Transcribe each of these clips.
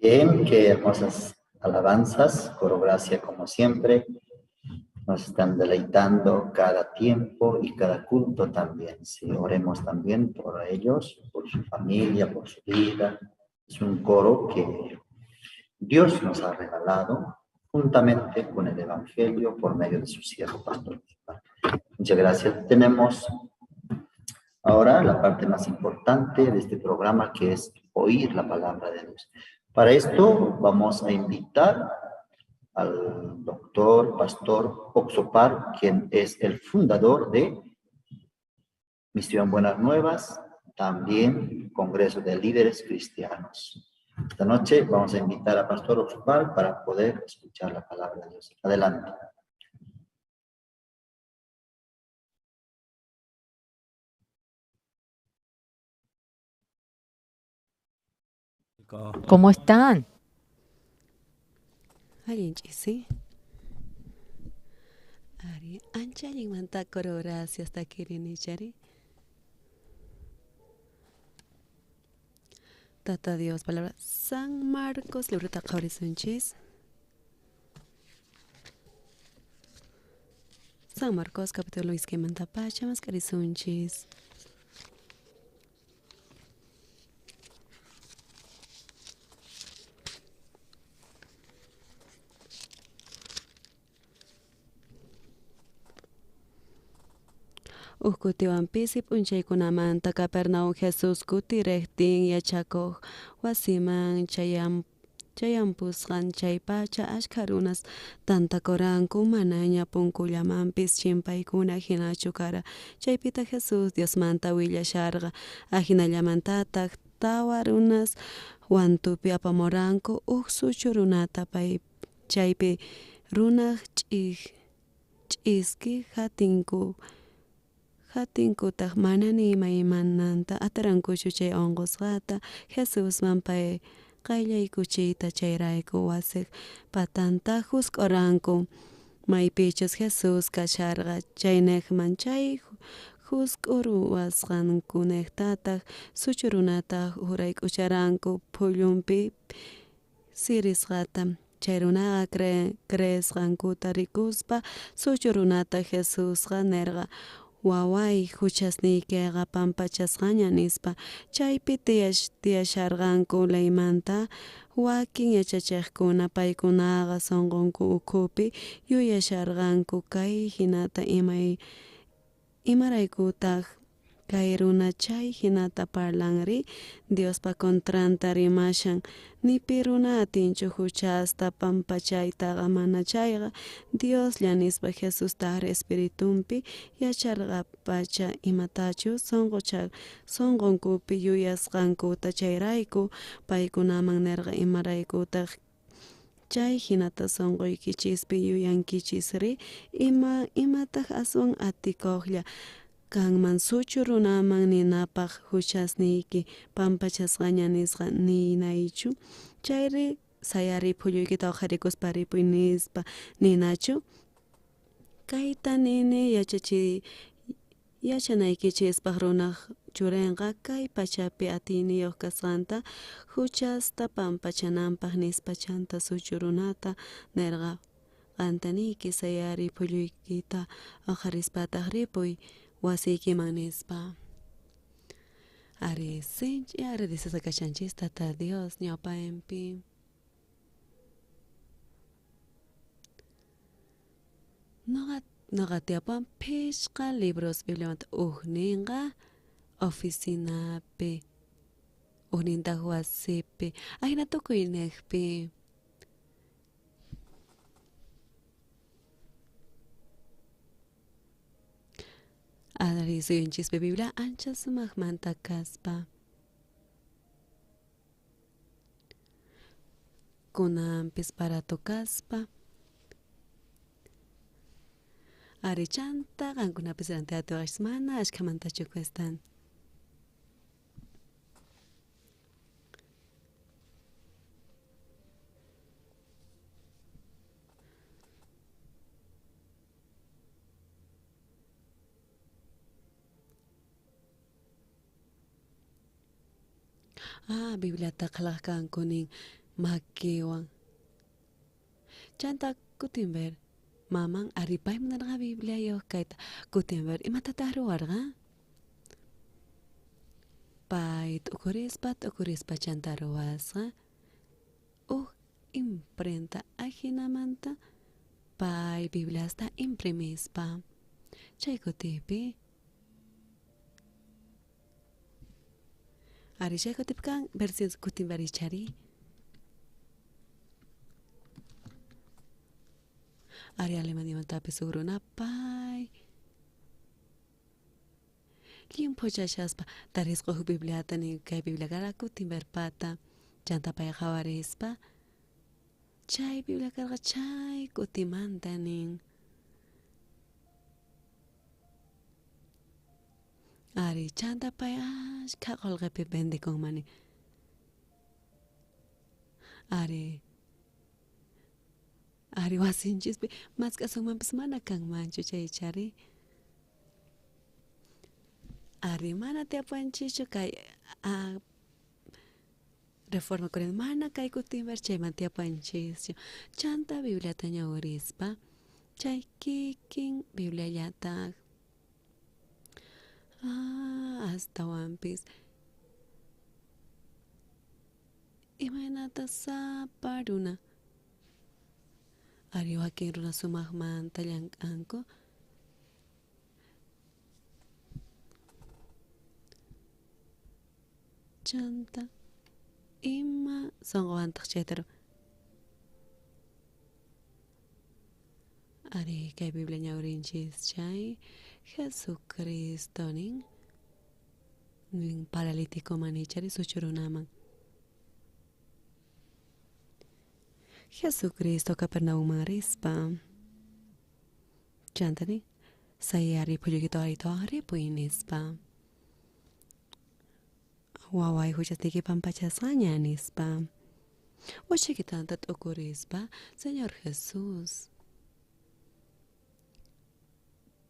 Bien, qué hermosas alabanzas, coro gracia como siempre, nos están deleitando cada tiempo y cada culto también. Sí, oremos también por ellos, por su familia, por su vida. Es un coro que Dios nos ha regalado juntamente con el Evangelio por medio de su siervo pastor. Muchas gracias. Tenemos ahora la parte más importante de este programa, que es oír la palabra de Dios. Para esto vamos a invitar al doctor Pastor Oxopar, quien es el fundador de Misión Buenas Nuevas, también Congreso de Líderes Cristianos. Esta noche vamos a invitar a Pastor Osval para poder escuchar la palabra de Dios. Adelante. ¿Cómo están? Allinch'isi ari ancha allinmanta gracias takirinichari Tata Dios palabra San Marcos libro taqawrisunchis San Marcos capítulo iskimanta pachamas karisunchis Ukutiwanpisi p'unchaykunamanta Capernaum Jesús kutirejtin yachakuq wasiman chayampusqan chay pacha ashkha runas tantakuranku mana ñapunkullamampis chimpaykuna hinachu kara chaypita Jesús Diosmanta willasharqa ajinallamantataq tawa runas wantupi apamuranku suchu runata pay chaypi runaq ch'iski Hatinkutaq manani imananta atarankuchu chay unqusqata Jesusman pay qayllaykuchiyta chayrayku wasiq patanta husk'uranku maypichus Jesús kasharqa chaynekman chay husk'uruwasqankunektataq suchu runataq urayk'ucharanku phullunpi sirisqata chay runaqa creesqankuta rikuspa suchu runata Jesusqa nirqa waway huchasniykiqa pampachasqaña nispa chaypi tiyasharqanku laymanta wakin yachachiqkuna paykunaqa sunqunku ukhupi yuyasharqanku kay hinata imaraykutaq kay runa chay hinata parlanri Diospa contranta rimashan nipi runa atinchu huchasta pampachaytaqa mana chayqa Dioslla nispa Jesustaq Espiritumpi yacharqapacha imatachu sunqunkupi yuyasqankuta chayrayku paykunaman nirqa imaraykutaq chay hinata sunquykichikpi yuyankichisri imataq aswan atikuqlla kanman suchu runaman ninapaq huchasniyki pampachasqaña nisqa ninaychu chayri sayari phulluykita awqarikuspa ripuy nispa ninachu kayta nini yachanaykichispaq runaq churinqa kay pachapi atiniyuq kasqanta huchasta pampachananpaq nispa chanta suchu runata nirqa qantaniyki sayari phulluykita awqarispataq ripuy wasiykiman nispa ari sinchi agradecidos kashanchis Tata Dios ñawpaypi Noqatiapan phishqa libros Bibliamanta ninqa oficinapi nintaq wasipi ayna tukuynekpi Ari suyunchispi Biblia ancha sumaqmanta kaspa kunanpis paratu kaspa ari chanta qankunapis rantiatuqash mana ashkhamantachu cuestan Bibliata qlaqkankunin makiwan chanta kutinver maman aripay munarqa Biblia kayta kutinver imatataq ruwarqa pay t'ukurispa chanta ruwasqa imprenta ajinamanta pay Bibliasta imprimispa chay kutipi ari chay kutipkan versión kutinverichari ari Alemaniamantapis ugrunapay limpo chashaspa tarisqa huk Bibliata ni kay Biblia kara kutinverpata chanta pay qawarispa chay Biblia karqa chay kutimantanin ari chanta pay ashka qolqepi bendikunmani ari wasinchispi mask'asunmanpis mana kanmanchu chay chari ari mana tiapuanchischu kay reforma kurin mana kay kutimbar chayman tiapuanchischu chanta Bibliata ñawirispa chay kikin Bibliallata astawanpis imaynata sapa runa ari wakin runa sumaqmanta llank'anku chanta ima sonqowantaq chaytaro ari kay Biblia ñawrinchis chay Jesucristonin nin paralítico manichari suchurunaman Jesucristo Capernaum rispa chantani sayari puyukito arito ripuinispa waway huchatiki pampachasqaña nispa uchikitanta t'ukurispa Señor Jesús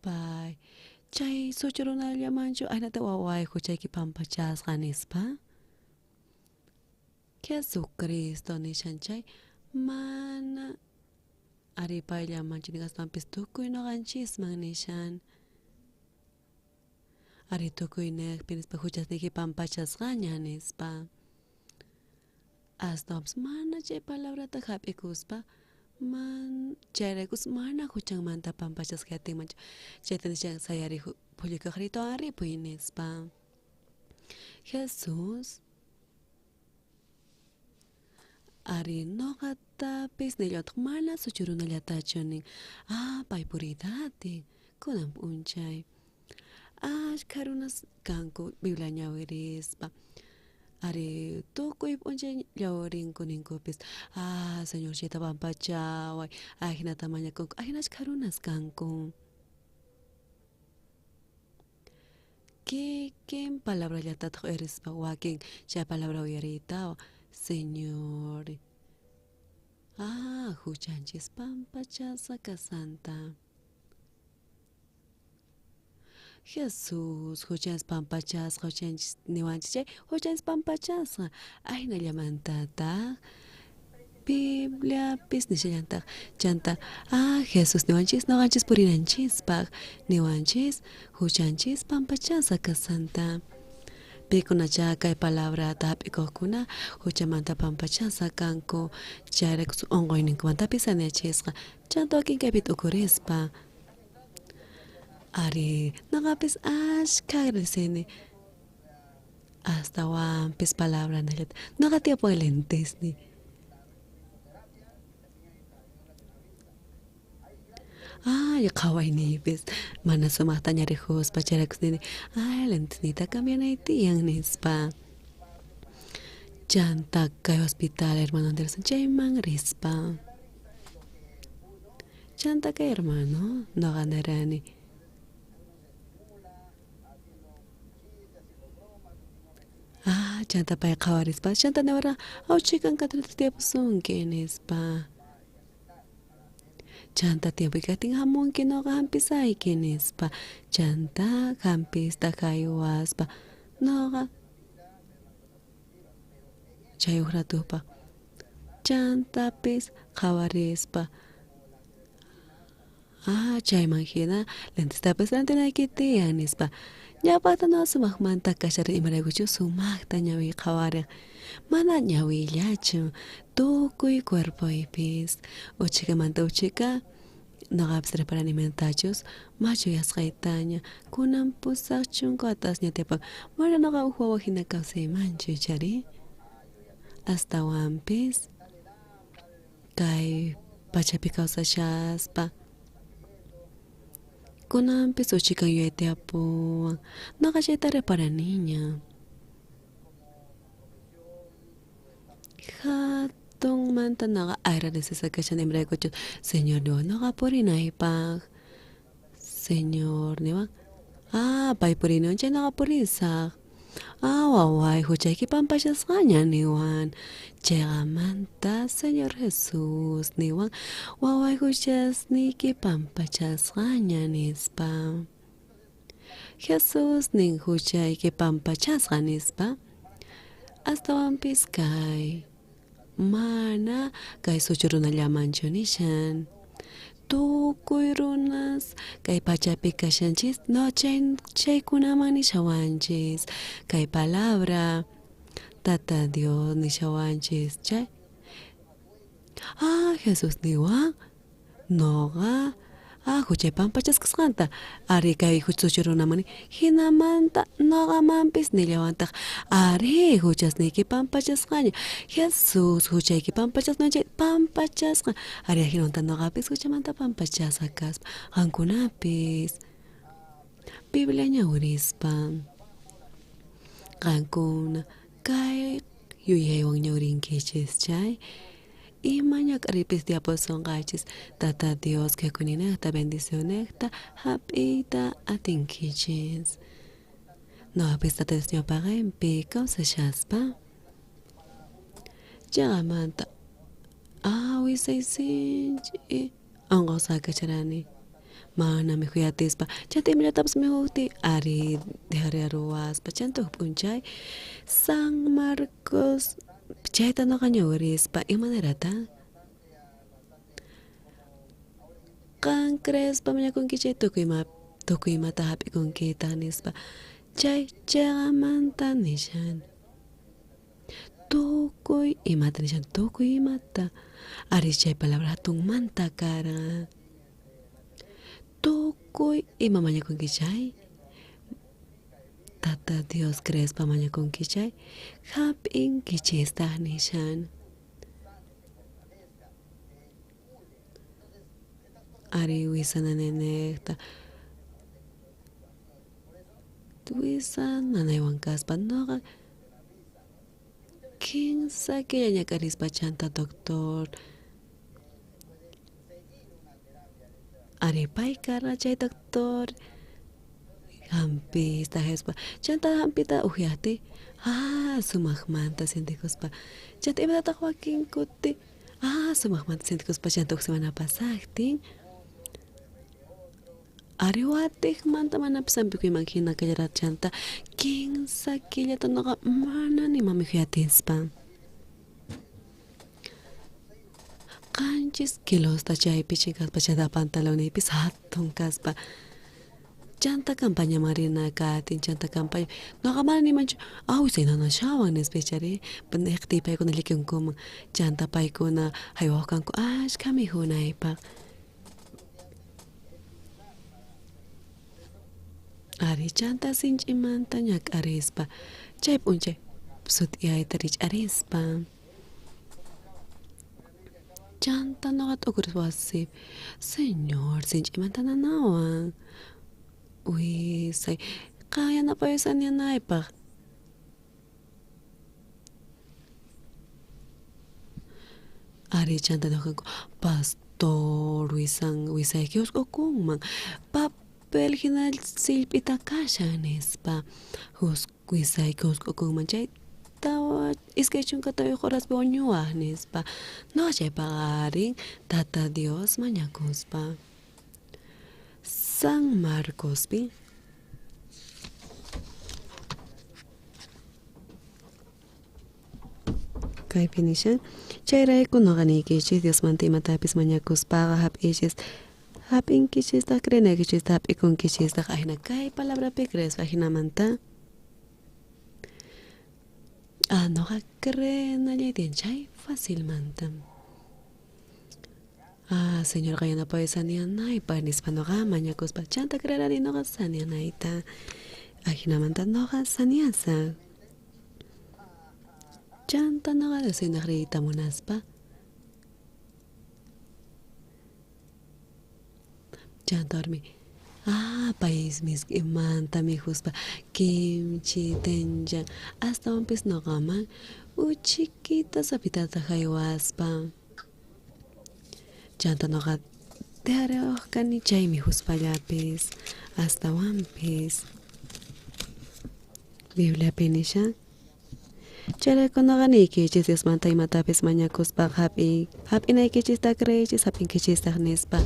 pay chay suchurunallamanchu aynata waway huchayki pampachasqa nispa Jesucristo nishan chay mana ari payllamanchu nigaspanpis tukuy noqanchisman nishan ari tukuy nekpi nispa huchasniki pampachasqaña nispa astawan mana chay palabrata hap'ikuspa chayraykus mana huchanmanta pampachasqatinmanchu chayta nishan sayari pullukaq rituwan ripuy nispa Jesús ari noqatapis nillataq mana suchurunallatachu nin pay puridatin kunan p'unchay ashkha runas kanku Biblia ñawirispa ari tukuy p'unchay ñawirinku ninkupis Señor chayta pampachaway hinata mañakunku hina ashkha runas kanku kikin palabrallatataq erispa wakin chay palabra uyariyta Señor huchanchis pampachasa kasanta Jesús huchanchis pampachasqa huchanchis niwanchis chay huchanchis pampachasqa aynallamantata Biblia pis nishallantaq chanta Jesús niwanchis noqanchis purinanchispaq niwanchis huchanchis pampachasa kasanta pikunacha kay palabrata hap'ikuqkuna huchamanta pampachasa kanku chayraykus unquyninkumantapis saneachisqa chanta wakin kaypi t'ukurispa ari noqapis ashka agradecini astawanpis palabra nallata noqa tiapuylentesni qawayniypis mana sumaqta ñarihuspa chayraykus nini lentesnita cambianaytiyan nispa chanta kay hospital hermano Anderson chayman rispa chanta kay hermano noqa narani chanta pay qawarispa chanta nawara awchikan katrata tiapusunki nispa chanta tiempo ikatin hamunki noqa hampisayki nispa chanta hampista haywaspa noqa chay uqratupa chantapis qawarispa chayman hina lentestapis rantinaykitiyan nispa ñawpaqta no sumaqmanta kasharin imaraykuchu sumaqta ñawi qawariq mana ñawillachu tukuy cuerpoypis uchikamanta uchika noqapis reparanimentachus machuyasqaytaña kunan pusaq chunku atasña tiapan mana noqa uq wawa hina kawsaymanchu chari astawanpis kay pachapi kawsashaspa kunanpis uchikan yuyaytiapuwan noqa chayta reparaniña Hatong manta naga aira desesa kashan imrekocho. Señor no naga purinay pag. Señor niwa. Pay purino chay naga purisak. Waway huchay ki pampachas kanya niwan. Chega manta Señor Jesús niwan. Waway huchas ni ki pampachas kanya nispa. Jesús ning huchay ki pampachas nispa. Hasta wampis kay. Mana kay suchuruna llamancho nishan. Tukuy runas kay pachapi kashanchis no chay kunaman nishawanchis kay palabra tata Dios nishawanchis chay Jesús niwa noga huchay pampachas kasqanta ari kay huchuchurunamani hinamanta noga mampis nillawantaq ari huchasniki pampachasqaña Jesús huchayki pampachas nonchay pampachasqa ari hinanta nogapis huchamanta pampachasa kaspa qankunapis Biblia ñawrispa qankuna kay yuyaywan ñawrinkichis chay Imaña caripis de aposongachis, tata Dios que kuninecta bendicionecta, hapita atinkichis. No apista tesnio pagempi, causa chaspa. Llagamanta, wisaisinchi, angosa cacharani. Mana mi huyatispa, chatimila taps mi huti, ari de aruas, pachanto punchay, San Marcos. Chayta no kañawarispa imanerata kan crespa maña con chay tukuyma hapi con nispa chay chagamanta nishan tukuy imata nishan tukuy imata ari chay palabra hatun manta cara tukuy ima maña con chay Tata Dios crees pa maña con kichay, hapin kichista nishan. Ari wisan nanenekta. Wisan nanaywan kaspa noga. Kinsa que ya karispa chanta doctor. Ari pay kara chay doctor. Hampi esta jespa chanta hampita ujiate sumagmanta sintikuspa chanta ibata Joaquín kuti sumagmanta sintikuspa chanta semana pasaktin ariwatik manta mana pisampiku imagina kallera chanta kinsa killata noqa mana ni mami huyatispa qanchis kilosta chaypi chinkaspa chanta pantalonipis hatun kaspa Chanta campaña marina katin chanta campaña no gamani mancho say no shawan especially penekti pay ko nalikyon ko chanta pay ko na hayokan ko kami hunay pa ari chanta sinch imanta nyak arispa chay punche sut yay tarich arispa chanta no gat okurwasip señor sinch imanta nanawan say kaya na pa yung niya na ipa. Ari chanta no ko pastor wisay kios ko kung papel hinal silpita kasha nispa wisay kios ko kung man chay tawa iskechun katayo koras po nyuah nispa no chay pagaring tata Dios manyakos pa San Marcos pi kay pinishan chayray kuno ganikichis Dios manti matapis mañakus paga hap ichis hap inkichis ta krena kichis hap ikon kichis ta kahina kay palabra pi kres vagina manta no ka krena litin chay fácil manta señor kaya na po sanian na ipanis pa no ka mañakus pa chanta krera di no ka sanian na ita ahinamanta no ka saniasa chanta no ka desin nakrita munas pa chanta ormi país mis imanta mi huspa kimchi tenja hasta un pis no kaman Uchikita sapitata haywaspa. Chanta noqa teareoqkani chaymi huspallapis astawanpis. Bibliapi nisha. Chayrakunaqa niykichis Diosmanta imatapis mañakuspa hap'inaykichista creychis hap'inkichistaq nispa.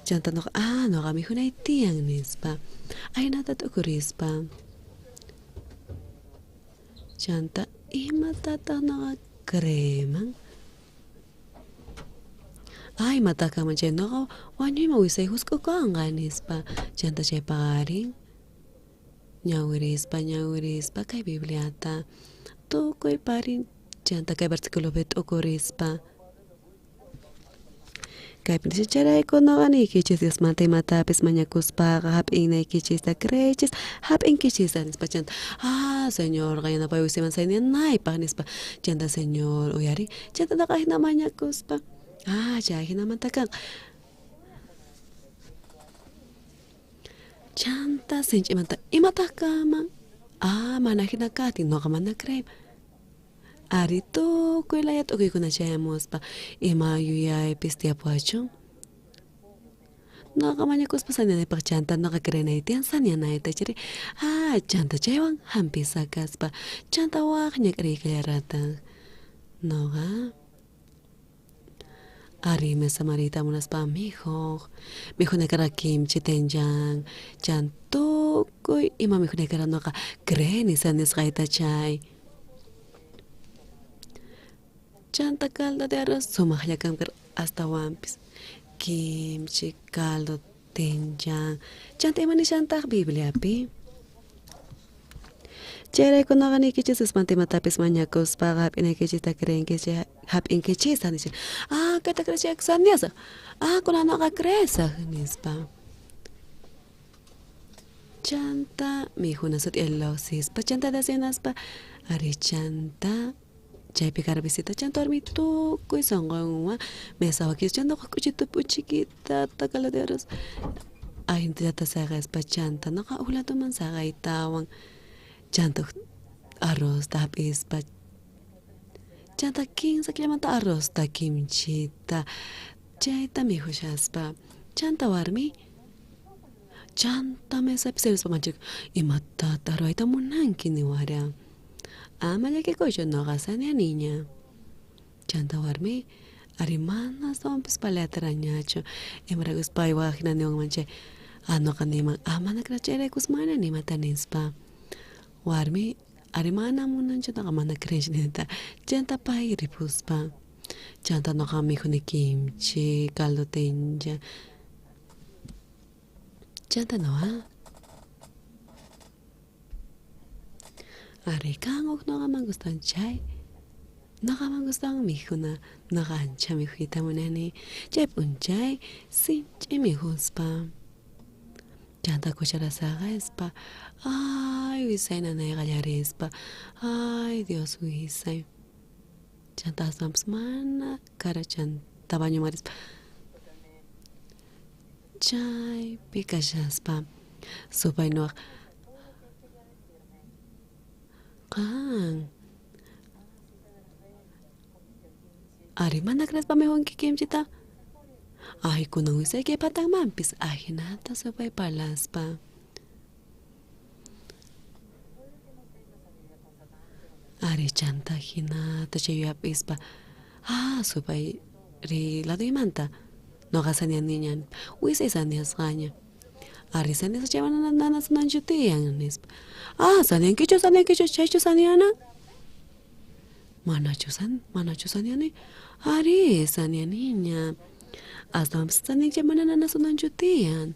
Chanta noqa noqami hunay tiyan nispa. Aynata t'ukurispa. Chanta imatataq noqa creeman. Imataka manchay noqa wañuyman wisay huskukunqa nispa. Chanta chay paqarin. Ñawirispa kay Bibliata. Tukuy parin chanta kay versículo t'ukurispa. Kaypi chayrakunaqa niykichis Diosmanta imatapis mañakuspaqa hap'inaykichista creychis hap'inkichista nispa chanta Señor yanapay wisiman saynianaypaq nispa chanta Señor uyari chanta naqa hina mañakuspa chay hinamanta kan chanta sinch'imanta imataq kaman mana hina katin noqa mana creyman ari tukuy laya t'ukuykuna chayamuspa ima yuyaypis tiyapuachun noqa mañakuspa sanianaypaq chanta noqa creynaytiyan sanianayta chiri chanta chaywan hampisa kaspa chanta waqña k'ariykallarata noqa ari mesa marita munaspa mijunaykara kimchi tenllan chan tukuy ima mijunaykara noqa creyni sanisqayta chay chanta caldo de arroz sumaqlla kankar astawanpis kimchi caldo tenllan chanta imanishantaq Bibliapi chayraykunaqa niykichis Diosmanta imatapis mañakuspaqa hap'inaykichista creenkichis hap'inkichista nishin kayta creychayqa saniasaq kunanaqa creesaq nispa chanta mijuna sut'ilawsispa chanta dasinaspa ari chanta chaypi karbisita chanta warmi tukuy sonqonwan mesa wakis chanta q'uchitupi chiquitata caldo de arroz ayntallata saqaspa chanta noqa uhlatuman saqaytawan chanta arrozta hap'ispa chanta 15 kilomanta arrozta kimchita chayta mijushaspa chanta warmi chanta mesapi servispa manchik imatata ruayta munanki niwara llakikuychu noqa sanianiña chanta warmi ari mana astawanpis paliatarañachu imarakus paywaqa hina niwanmanchay noqa niman mana crachayrakus mana nimata nispa warmi ari mana munanchu noqa mana creynchinita chanta pay ripuspa chanta noqa mijuni kimchi caldo tenllan chanta noqa ari kan noqa man gustan chay noqa man gustan mijuna noqa ancha mijuyta munani chay p'unchay sinch'i mijuspa chanta kuchara saqaspa wisay nanay qallarispa Dios wisay chanta astawanpis mana kara chanta baño marispa chaypi kashaspa supay noqa ari mana creespa mijunki kimchita kunan wisayki patanmanpis hinata supay palaspa ari chanta hinata chay yuyap'ispa supay ri ladoymanta noqa sanianiñan wisay saniasqaña ari saniasa chayman nanasunanchu tiyan nispa saniankichu chaychu saniana manachu saniani ari sanianiña astawanpis saniancha mana nanasunanchu tiyan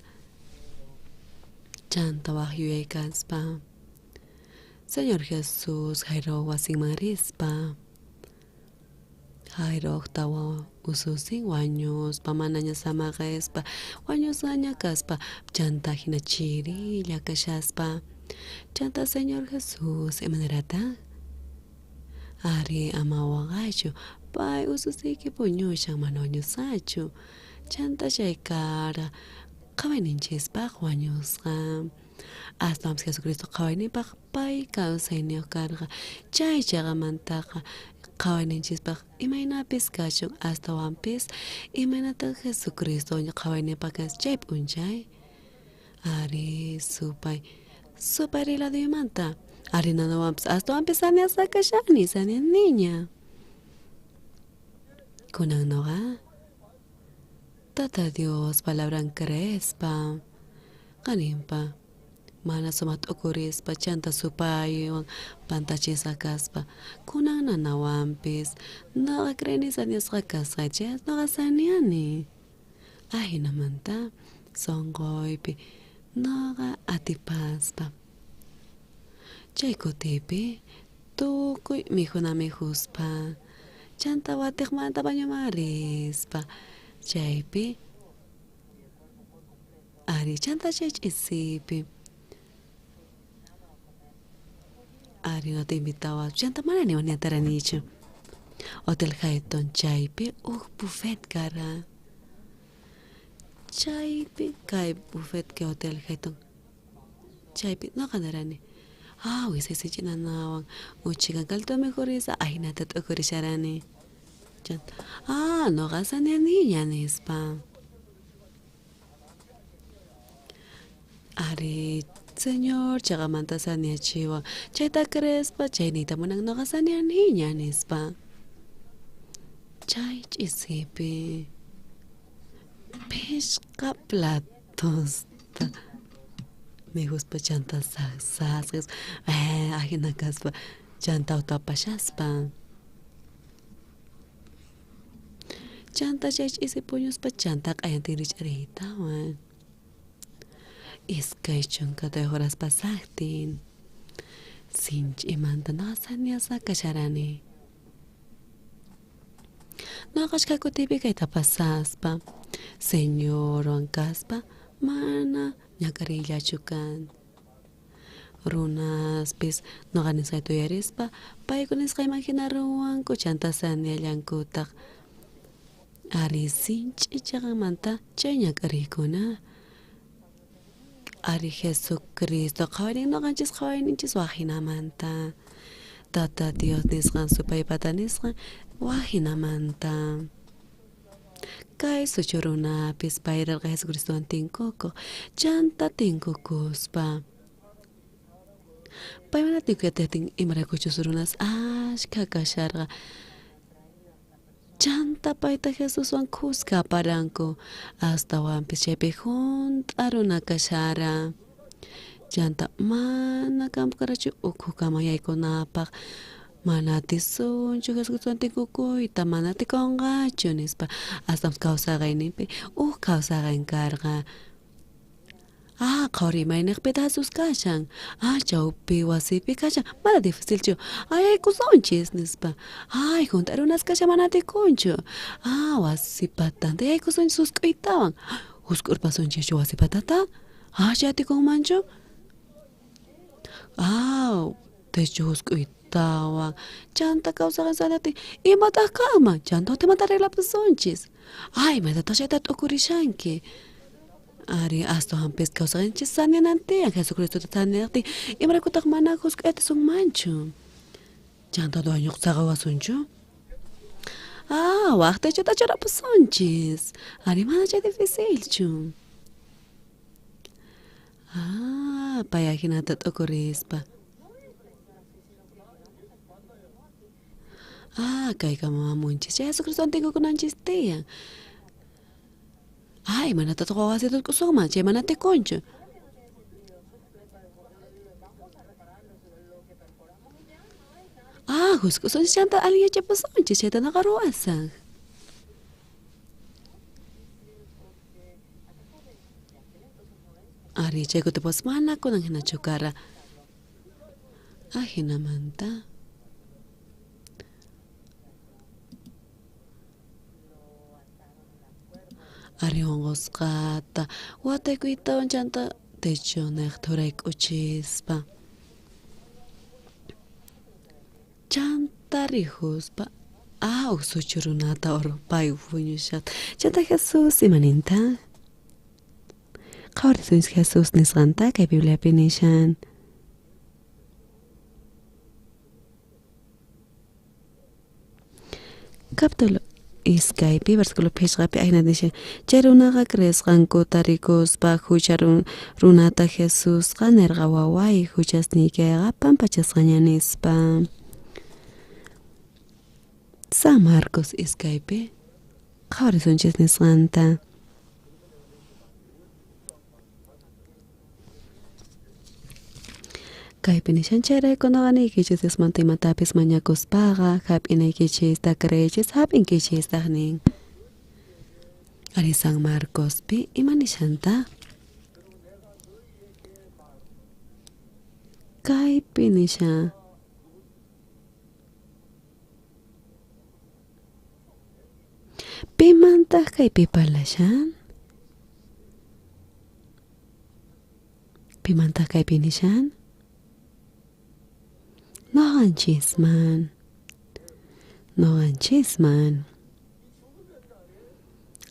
chanta waq yuyay kaspa Señor Jesús Jairo wasinman rispa Jairo tawa ususin wañuspa manaña samaqespa wañusaña kaspa chanta hina chirilla kashaspa chanta Señor Jesús imanarata ari ama waqaychu pay ususiki puñushan mana wañusachu chanta chay kara qawayninchispaq wañusqa hasta vamos Jesucristo qhawaynipaq pay kawsayniyoq karqa chay chaqamantaqa qhawayninchispaq imaynapis kachun hasta wampis imaynataq Jesucristo qhawaynipaq chay p'unchay ari supay riladuyumanta ari nanawampis hasta wampis sania sakashani sania niña kunan noqa Tata Dios palabran creespa qaninpa mana sumat ukurispa chanta supaywan pantachisa kaspa kunan nanawampis noqa creenisa Diosqa kasqaychas noqa saniani ahinamanta sonqoypi noqa atipaspa chay kutipi tukuy mijuna mijuspa chanta watiqmanta bañumarispa chaypi ari chanta chay ch'isipi ari no te invitaba chanta mana ni taranichu Hotel Hilton chaypi buffet kara chaypi kay buffet ke Hotel Hilton chaypi no kanarani wisisi chinanawan uchikan kalto mejorisa ahinata t'ukurisharani chanta no gasani niña nispa ari Señor chagamanta saniachiwa chayta crespa chaynita munan no gasani niña nispa chay ch'isipi pishqa platos me guspa chanta sasas ajina kaspa chanta utapashaspa chanta chay ch'isi puñuspa chanta q'ayantinrich'aritawan iskay chunkata horas pasaqtin sinch'imanta no saniasa kasharani no qashka kutipi kayta pasaspa Señor kaspa mana ñakarillachu kan runaspis noqa nisqay tuyarispa paykuna nisqay imagina ruwanku chanta saniallankutaq ari sinch'i chaqanmanta chay ñak'ariykuna ari Jesucristo qhawaynin noqanchis qhawayninchis wajinamanta Tata Dios nisqan supaypata nisqan wajinamanta kay suchurunapis payrarqa Jesucristowan tinkukuq chanta tinkukuspa paymana tinkuyatiqtin imarakuchus runas ashka kasharqa chanta payta Jesuswan kuskaparanku hasta wampis chaypi junta runa kashara chanta mana kampukarachu ukhukama yaykunapaq mana tisunchu Jesucristowan tinkukuyta mana tikunqachu nispa hasta kawsaqayninpi kawsaqayn karqa qhawri imayniqpita Jesus kashan chawpi wasipi kashan mana dificilchu yaykusunchis nispa junta runas kashan mana tikunchu wasipatanta yaykusunchis husk'uytawan husk'urpasunchis wasipatata yatikunmanchu techu husk'uytawan chanta kawsaqan sanati imataq kanman chanta utimanta arreglapasunchis imaytataq chayta t'ukurishanki ari hasta wampis kawsaqanchis sanianantiyan Jesucristota saniaqtin imarakutaq mana husk'uyta sunmanchu chanta duañuq saqawasunchu waqtichuta churapasunchis ari mana chay dificilchu pay ahinata t'ukurispa kayqa mamamunchis chay Jesucristowan tinkukunanchis tiyan imanataq wawasita t'usunman chay mana tikunchu husk'usunchis chanta allin yachapasunchis chayta naqa ruwasaq ari chay kutipas mana kunan hinachu kara hinamanta ari unqusqata wataykuytawan chanta techunaq thurayk'uchispa chanta rihuspa suchurunata urpay puñushata chanta Jesus imaninta Qawrisunch Jesús nisqanta kay Bibliapi nishan. Capítulo Iskaypi versículo pishqapi ayna nishan. Chay runaqa cresqanku tarikuspa hucharun runata Jesusqa nirqa waway huchasniykayqa pampachasqaña nispa. San Marcos Iskaypi qawrisunchis nisqanta. Kaypi nishan chayraykunaqa niykichis Diosmanta imatapis mañakuspaqa hap'inaykichista creychis hap'inkichistaq nin. Ari San Marcospi ima nishanta. Kaypi nishan. Pimantaq kaypi parlashan? Pimantaq kaypi nishan? Noqanchisman.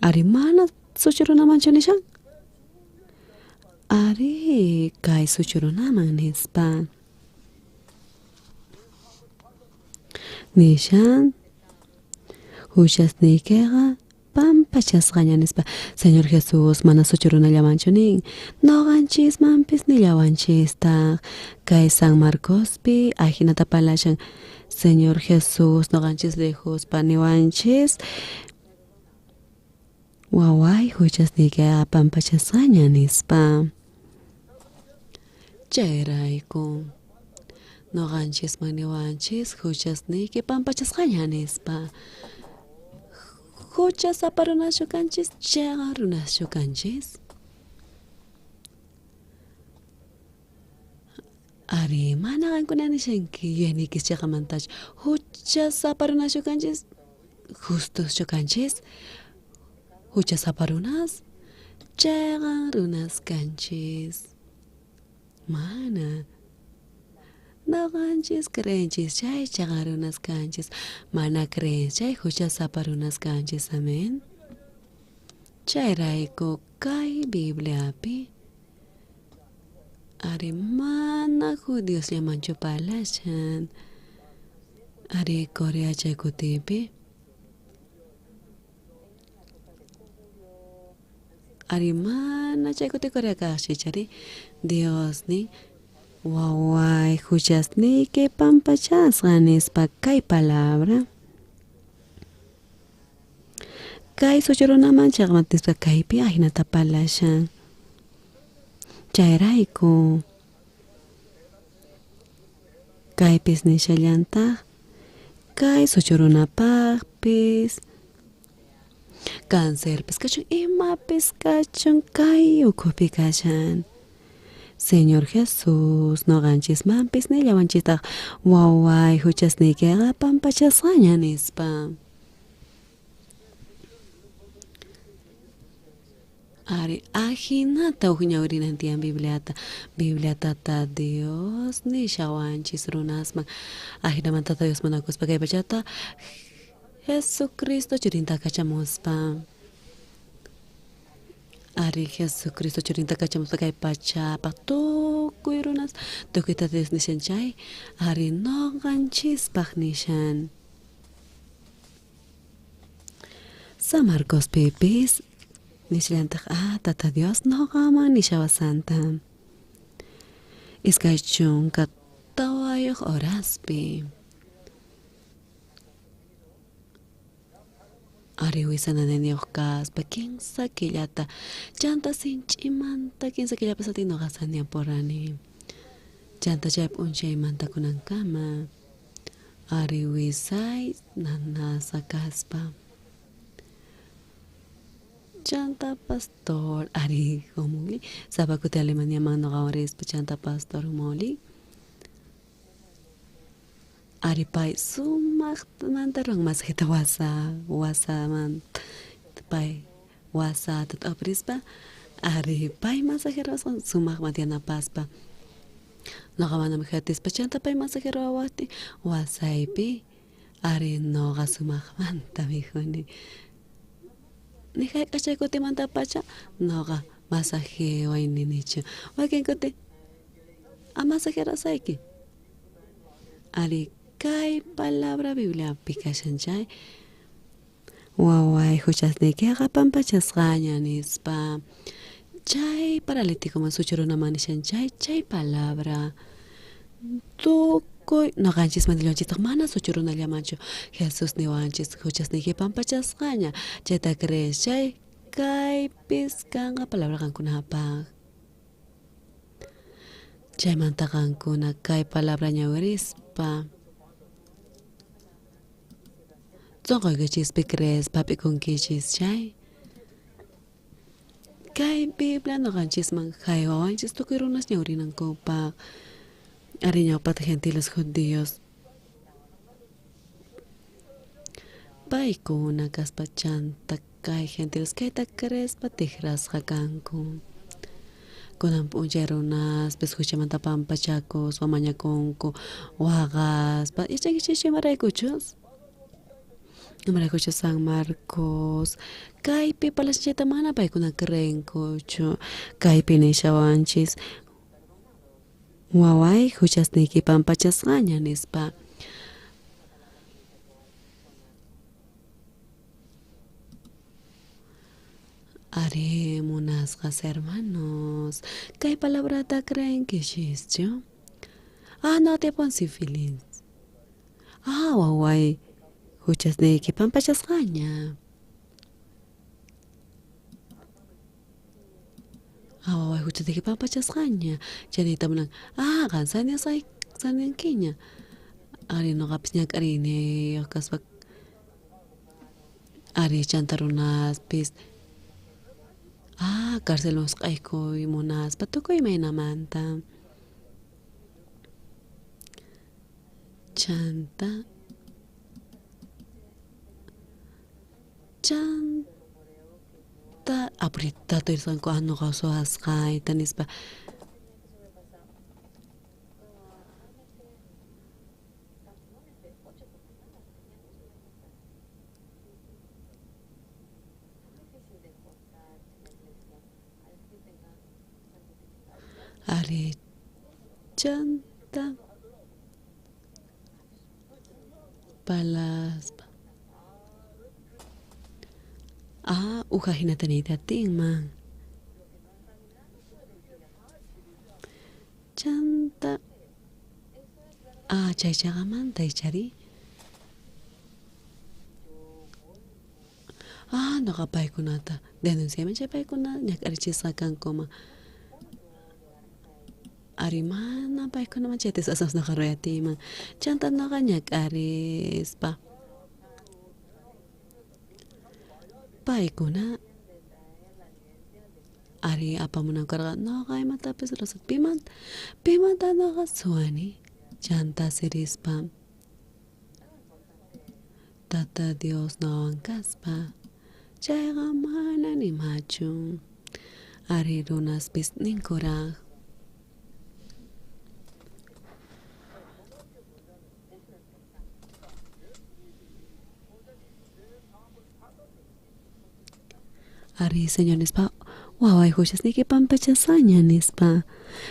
Ari mana suchurunamanchu nishan? Ari kay suchurunaman nispa. Nishan huchasniykayqa pampachasqaña nispa. Señor Jesús mana suchurunallamanchu nin. Noqanchismanpis nillawanchistaq. Kay San Marcospi ajinata palashan. Señor Jesús noqanchis lejospa niwanchis. Waway huchasniykayqa pampachasqaña nispa. Chayrayku noqanchisman niwanchis huchasniyki pampachasqaña nispa. Huchas aparunashu kanchis, chayqa runashu kanchis. Ari mana qankuna nishanki yuyanikis chayqamantachu. Huchas aparunashu kanchis, justuschu kanchis. Huchas aparunas, chayqa runas kanchis. Mana. Noqanchis creenchis chay chayqa runas kanchis. Mana creen chay huchas aparunas kanchis. Amén. Chayrayku kay Bibliapi ari mana judíos llamanchu palashan. Ari Corea chay kutipi ari mana chay kuti Corea kaqchichari Dios ni waway huchasniyki pampachasqa nispa kay palabra. Kay suchurunaman chaqmatispa kaypi ajinata palashan. Chayrayku kaypis nishallantaq kay suchurunapaqpis cáncerpis kachun imapis kachun kay ukupi kashan. Señor Jesús noqanchismanpis nillawanchistaq waway huchasniykayqa pampachasqaña nispa. Ari ajinata uñawrinantiyan Bibliatata Dios nishawanchis runasman. Ajinamantata Dios manakuspa kay pachata Jesucristo churinta kachamuspa. Ari Jesucristo churinta kachamuspa kay pachapa tukuy runas tukuyta Dios nishan chay. Ari noqanchispaq nishan. San Marcos pipis nishlantaq tata Dios noqaman nishawasanta. Iskay chunka tawayuq horaspi ari wisanananiyuq kaspa kinsa killata chanta sinch'imanta kinsa killapa sati noqasaniyan purani. Chanta chay p'unchaymanta kunankama ari wisay nanasa kaspa. Chanta pastor ari humuli sabakuti Alemania man noqawarispa chanta pastor humuli. Ari pay sumaqmanta ruang masajita wasa man pay wasa tutaprispa ari pay masajero sumaqmanta yanapaspa. Noqamana mijatispa chanta pay masajero awaqti wasaypi ari noqa sumaqmanta mijuni. Nijay kachay kutimanta pacha noqa masaje o ini nicho. Wakin kote, a masajera saiki. Ari kai palabra Biblia pikashanchay. Waway huchasniki agapampachasqaña nispa. Chay paralítico masuchuruna manishanchay chay palabra. Tukuy no ganchis mandilonchis mana suchuruna llamacho. Jesús niwanchis huchasniki pampachasqaña. Chayta crees chay kaypis kanqa palabra qankunapaq. Chaymanta qankuna kay palabra ñawirispa. Zonqoykichispi crees papikunkichis chay. Kay Biblia noqanchisman haywawanchis tukuy runas ñawrinankupaq. Ari ñawpata gentiles judíos. Paykuna kaspa chanta kay gentiles kayta crespa tigrasqa kanku. Kunan p'unchay runaspis huchamanta pampachakos wamañakunku waqaspa yachaykichis imaraykuchus. Imaraykuchus San Marcos kaypi palasachayta mana paykuna creenkuchu. Kaypi nishawanchis waway huchasniki pampachasqaña nispa. Ari munasqas hermanos, kay palabrata creenkichischu. No te pones feelings. Waway huchasniki pampachasqaña. Waway huchasniki pampachasqaña. Chanita munan, qansani sanyankiña. Ari noqapis ñak'arini kaspa. Ari chantarunaspis. Cárcelos q'aykuy munaspa tukuy imaynamanta. Chanta apurita irsanku noqa suwasqayta nispa. Ari chanta palaspa. Ujajinatanita tingman. Chanta chaychagamanta ichari. Noqa paykunata denunciaman chay paykuna ñak'arichisqa kankuma. Ari mana paykunaman chaytis asas noqa ruyatiman. Chanta noqa ñak'arispa. Paykuna ari apamunankarqa noqa imatapis rusak pimanta noqa suwani chanta sirispa. Tata Dios noqawan kaspa chayqa mana nimachu. Ari runaspis ninkuraq. Ari señor nispa waway huchasniki pampachasqaña nispa.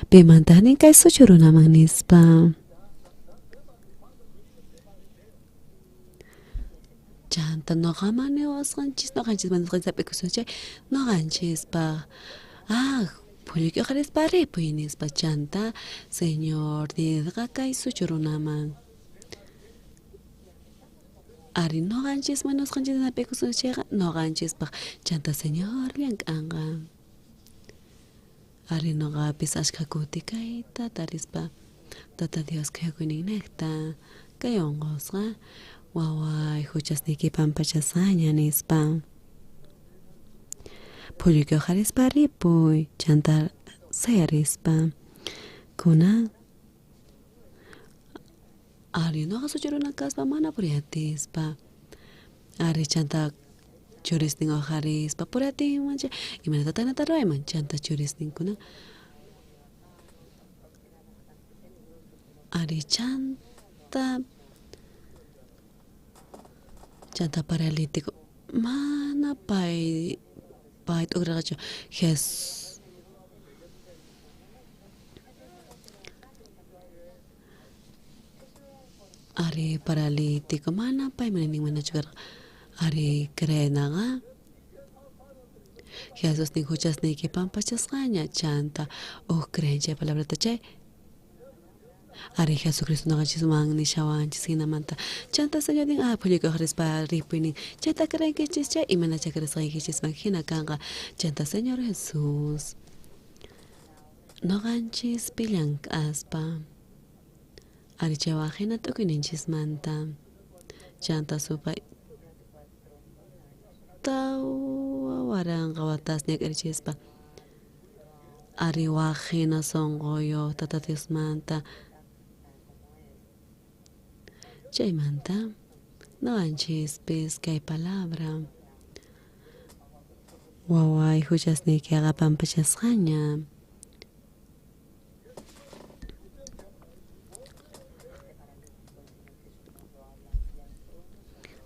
Pimantaqnin kay suchurunaman nispa. Chanta noqa mana wasqanchis noqanchis manasqanchis sapikusunchay noqanchispa. Puliyki uqarispa ripuy nispa chanta señor nirqa kay suchurunaman. Ari noqanchis manasqanchis sapikusunchayqa noqanchispaq chanta señor llank'anqa. Ari noqapis ashka kuti kayta tarispa. Tata Dios kayakuyninnekta kay unqusqa waway huchasniki pampachasqaña nispa. Puliyki uqarispa ripuy chanta sayarispa. Kuna ari noqa suchuruna kaspa mana puriyatispa. Ari chanta churistin uqarispa puriyatinmancha imanata tanata ruayman chanta churisninkuna. Ari chanta paralítico mana pay t'uqraqachu Ari paralítico mana pa imaning mana chugar. Ari krenaga. Jesús ni huchas ni que pampachasgaña chanta. Creenche palabra tache. Ari Jesucristo no ganchis man ni shawanchis hinamanta. Chanta señor din pollico pa ripining. Chanta creen que chische y mana chakres ganchis man hinakanga. Chanta Señor Jesús. No ganchis pilang aspa. Ari chawajina tokininchis manta. Chanta supa. Tau warang kawatas nek erchispa. Ari wajina songoyo tatatis manta. Chay manta. No ganchis pis que hay palabra. Wawai huchas ni que haga pampachasgaña.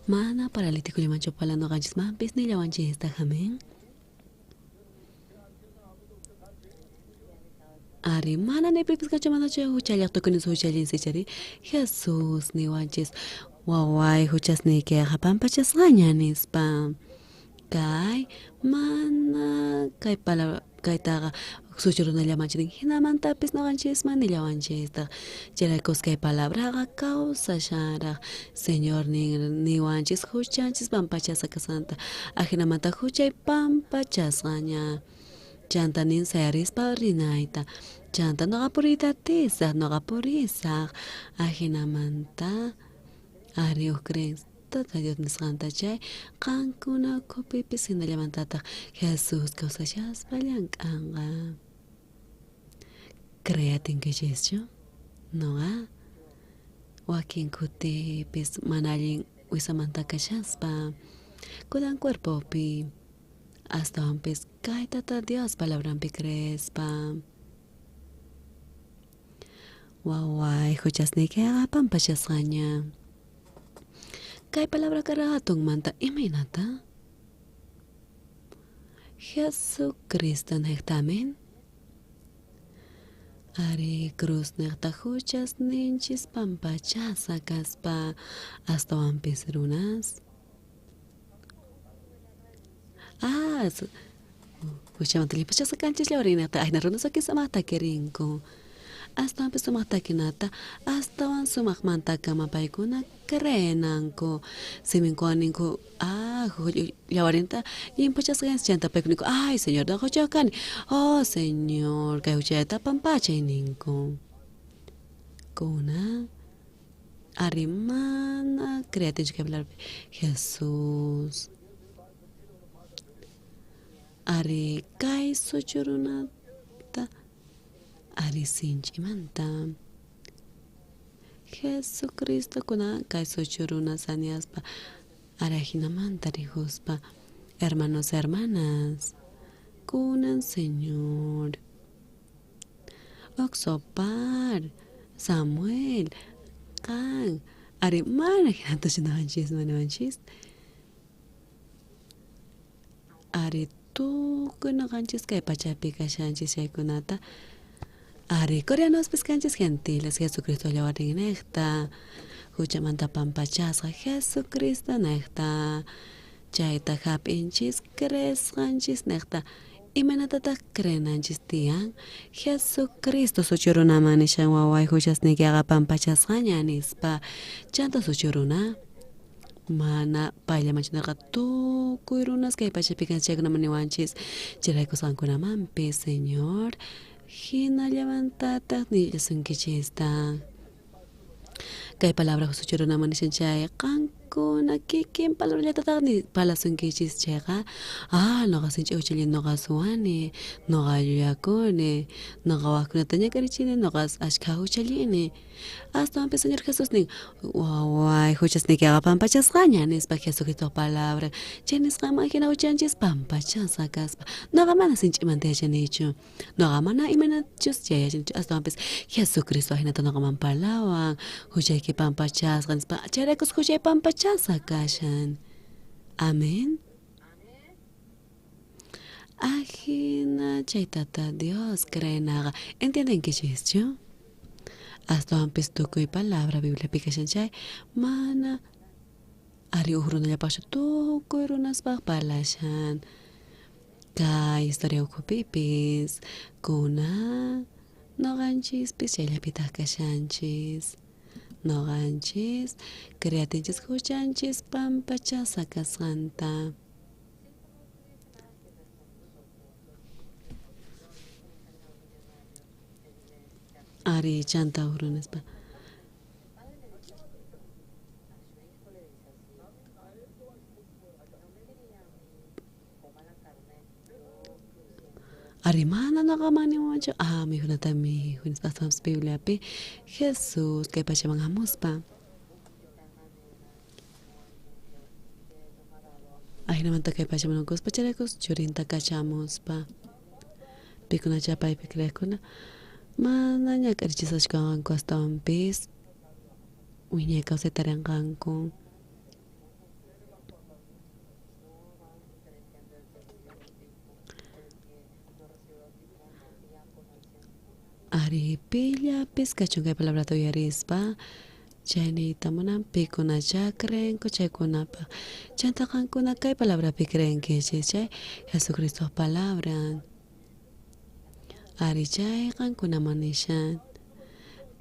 Mana paralítico llaman chopala no ganchis man pis ni llawanchis esta jamen. Ari mana ne pipis kachamana che huchaliak tokunis huchalin sichari. Jesús ni wanchis. Wawai huchas ni que haga pampachasgaña nispa. Kai mana kai palabra kai taga suchuruna llamanchis hinamanta pis no ganchis man ni llawanchis ta cherakos kai palabra ga causa shara señor ni wanchis huchanchis pampachasa kasanta ajinamanta huchay pampachasgaña chanta nin sayaris parinaita chanta no gapurita tisa no gapurisa ajinamanta ari crees Tata Dios nos canta chay, kankuna kopi piscina levantata, Jesús causa chas paliankanga. Créate en que yo, no Joaquín kuti pis manalin wisamanta kachaspa, kudan cuerpo pi, hasta un pis kai tata Dios palabra pi crespa. Wawai, huchas ni que haga pampachasgaña. Kay palabra karatong manta imaynata. Jesucristo nektamen. Ari cruz nekta huchas ninchis pampachasa kaspa hasta wampis runas. Huchamanta lipachasa kanchis laurinata. Ay narunas aquí samata kerinko. Hasta wampis sumatakinata. Hasta wan sumakmanta kamapaykuna krenanko. Siminkuaninko. Yawarinta. Impachas gans chanta pekniko. Ay, señor, da hochakan. Oh, señor, kay huchayta pampachayninko. Kuna. Arimana. Créate que hablar. Jesús. Ari kay suchurunata. Ari sinchimanta. Jesucristo kuna kay suchuruna saniaspa. Arajinamanta rijuspa. Hermanos, hermanas. Kunan Señor. Oxopar. Samuel. Kang. Ari mana kinanta sinawanchis manawanchis. Ari tu kuna kanchis kay pachapi kashanchis yaykunata. Ari coreanos pescanchis gentiles Jesucristo llawarin nekta. Huchamanta pampachasqa Jesucristo nekta. Chayta hap'inchis cresqanchis nekta. Imanatata krenanchis tiyan. Jesucristo suchurunaman nishan waway huchasnikiaqa pampachasqaña nispa. Chanta suchuruna. Mana payllamanchinaqa tukuy runas kay pachapi kanchaykunaman niwanchis. Chiraykusqankunamanpi Señor. Hina levantata ni sunkichista. Kay palabra suchurunaman nishan chay qankuna kikin palabra ni pala sunkichis chayqa. Noqa sinchi uchalin noqa suwani, noqa yuyakuni, noqa waqkunata ñakarichini, noqa ashka uchalini. Hasta antes Señor Jesús nin waway huchasnikiqa pampachasqaña nispa Jesucristo palabra. Chay nisqaman hina uchanchis pampachasqa kaspa. Noqa mana sinchimanta yachanichu. Noqa mana imanachus yachanichu. Hasta antes Jesucristo hinata noqaman parlawan. Huchayki pampachasqa nispa. Chayrakus huchay pampachasqa kashan. Amén. Ajina chaytata Dios creenaqa. ¿Entienden qué es yo? Hasta ampis tukuy palabra Biblia pikashan chay mana ari uhruna pasha tukuy runaspaq palashan kay historia ukupipis kuna noqanchispis chayllapitaq kashanchis noqanchis creatinchis huchanchis pampacha sakasqanta ari chanta uhrunaspa ari mana naqamaniwanchu mijunatami hunisqastapas Bibliapi Jesús kay pachaman hamuspa ahinamanta kay pachaman unkuspa charakus churinta kachamuspa pikuna chapaypi creykuna mana ñak'arichisashkanku astawanpis wiñay kawsaytarinqanku ari pillapis kachun kay palabrata uyarispa chaynita munan pikunacha creenku chaykunapaq chanta qankuna kay palabrapi creenkichis chay Jesucristo palabran ari chay qankunaman nishan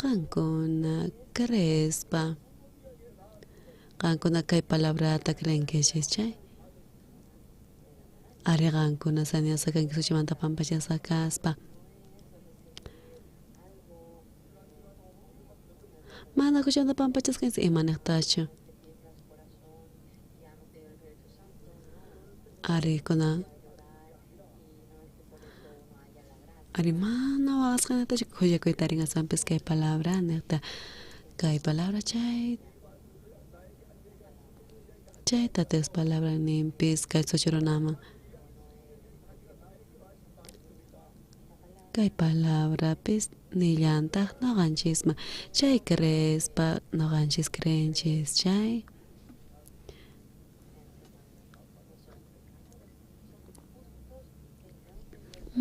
qankuna creespa qankuna kay palabrata creenkichis chay ari qankuna saniasakanki suchimanta pampachasakaspa mana kuchanta pampachaskansi imanaqtachu ari kuna ari mana waqasqanatachu kuyakuytarin asanpis kay palabra niqta kay palabra chay tatis palabra nimpis kay suchurunaman kay palabrapis nillantaq noqanchisma chay creespa noqanchis creenchis chay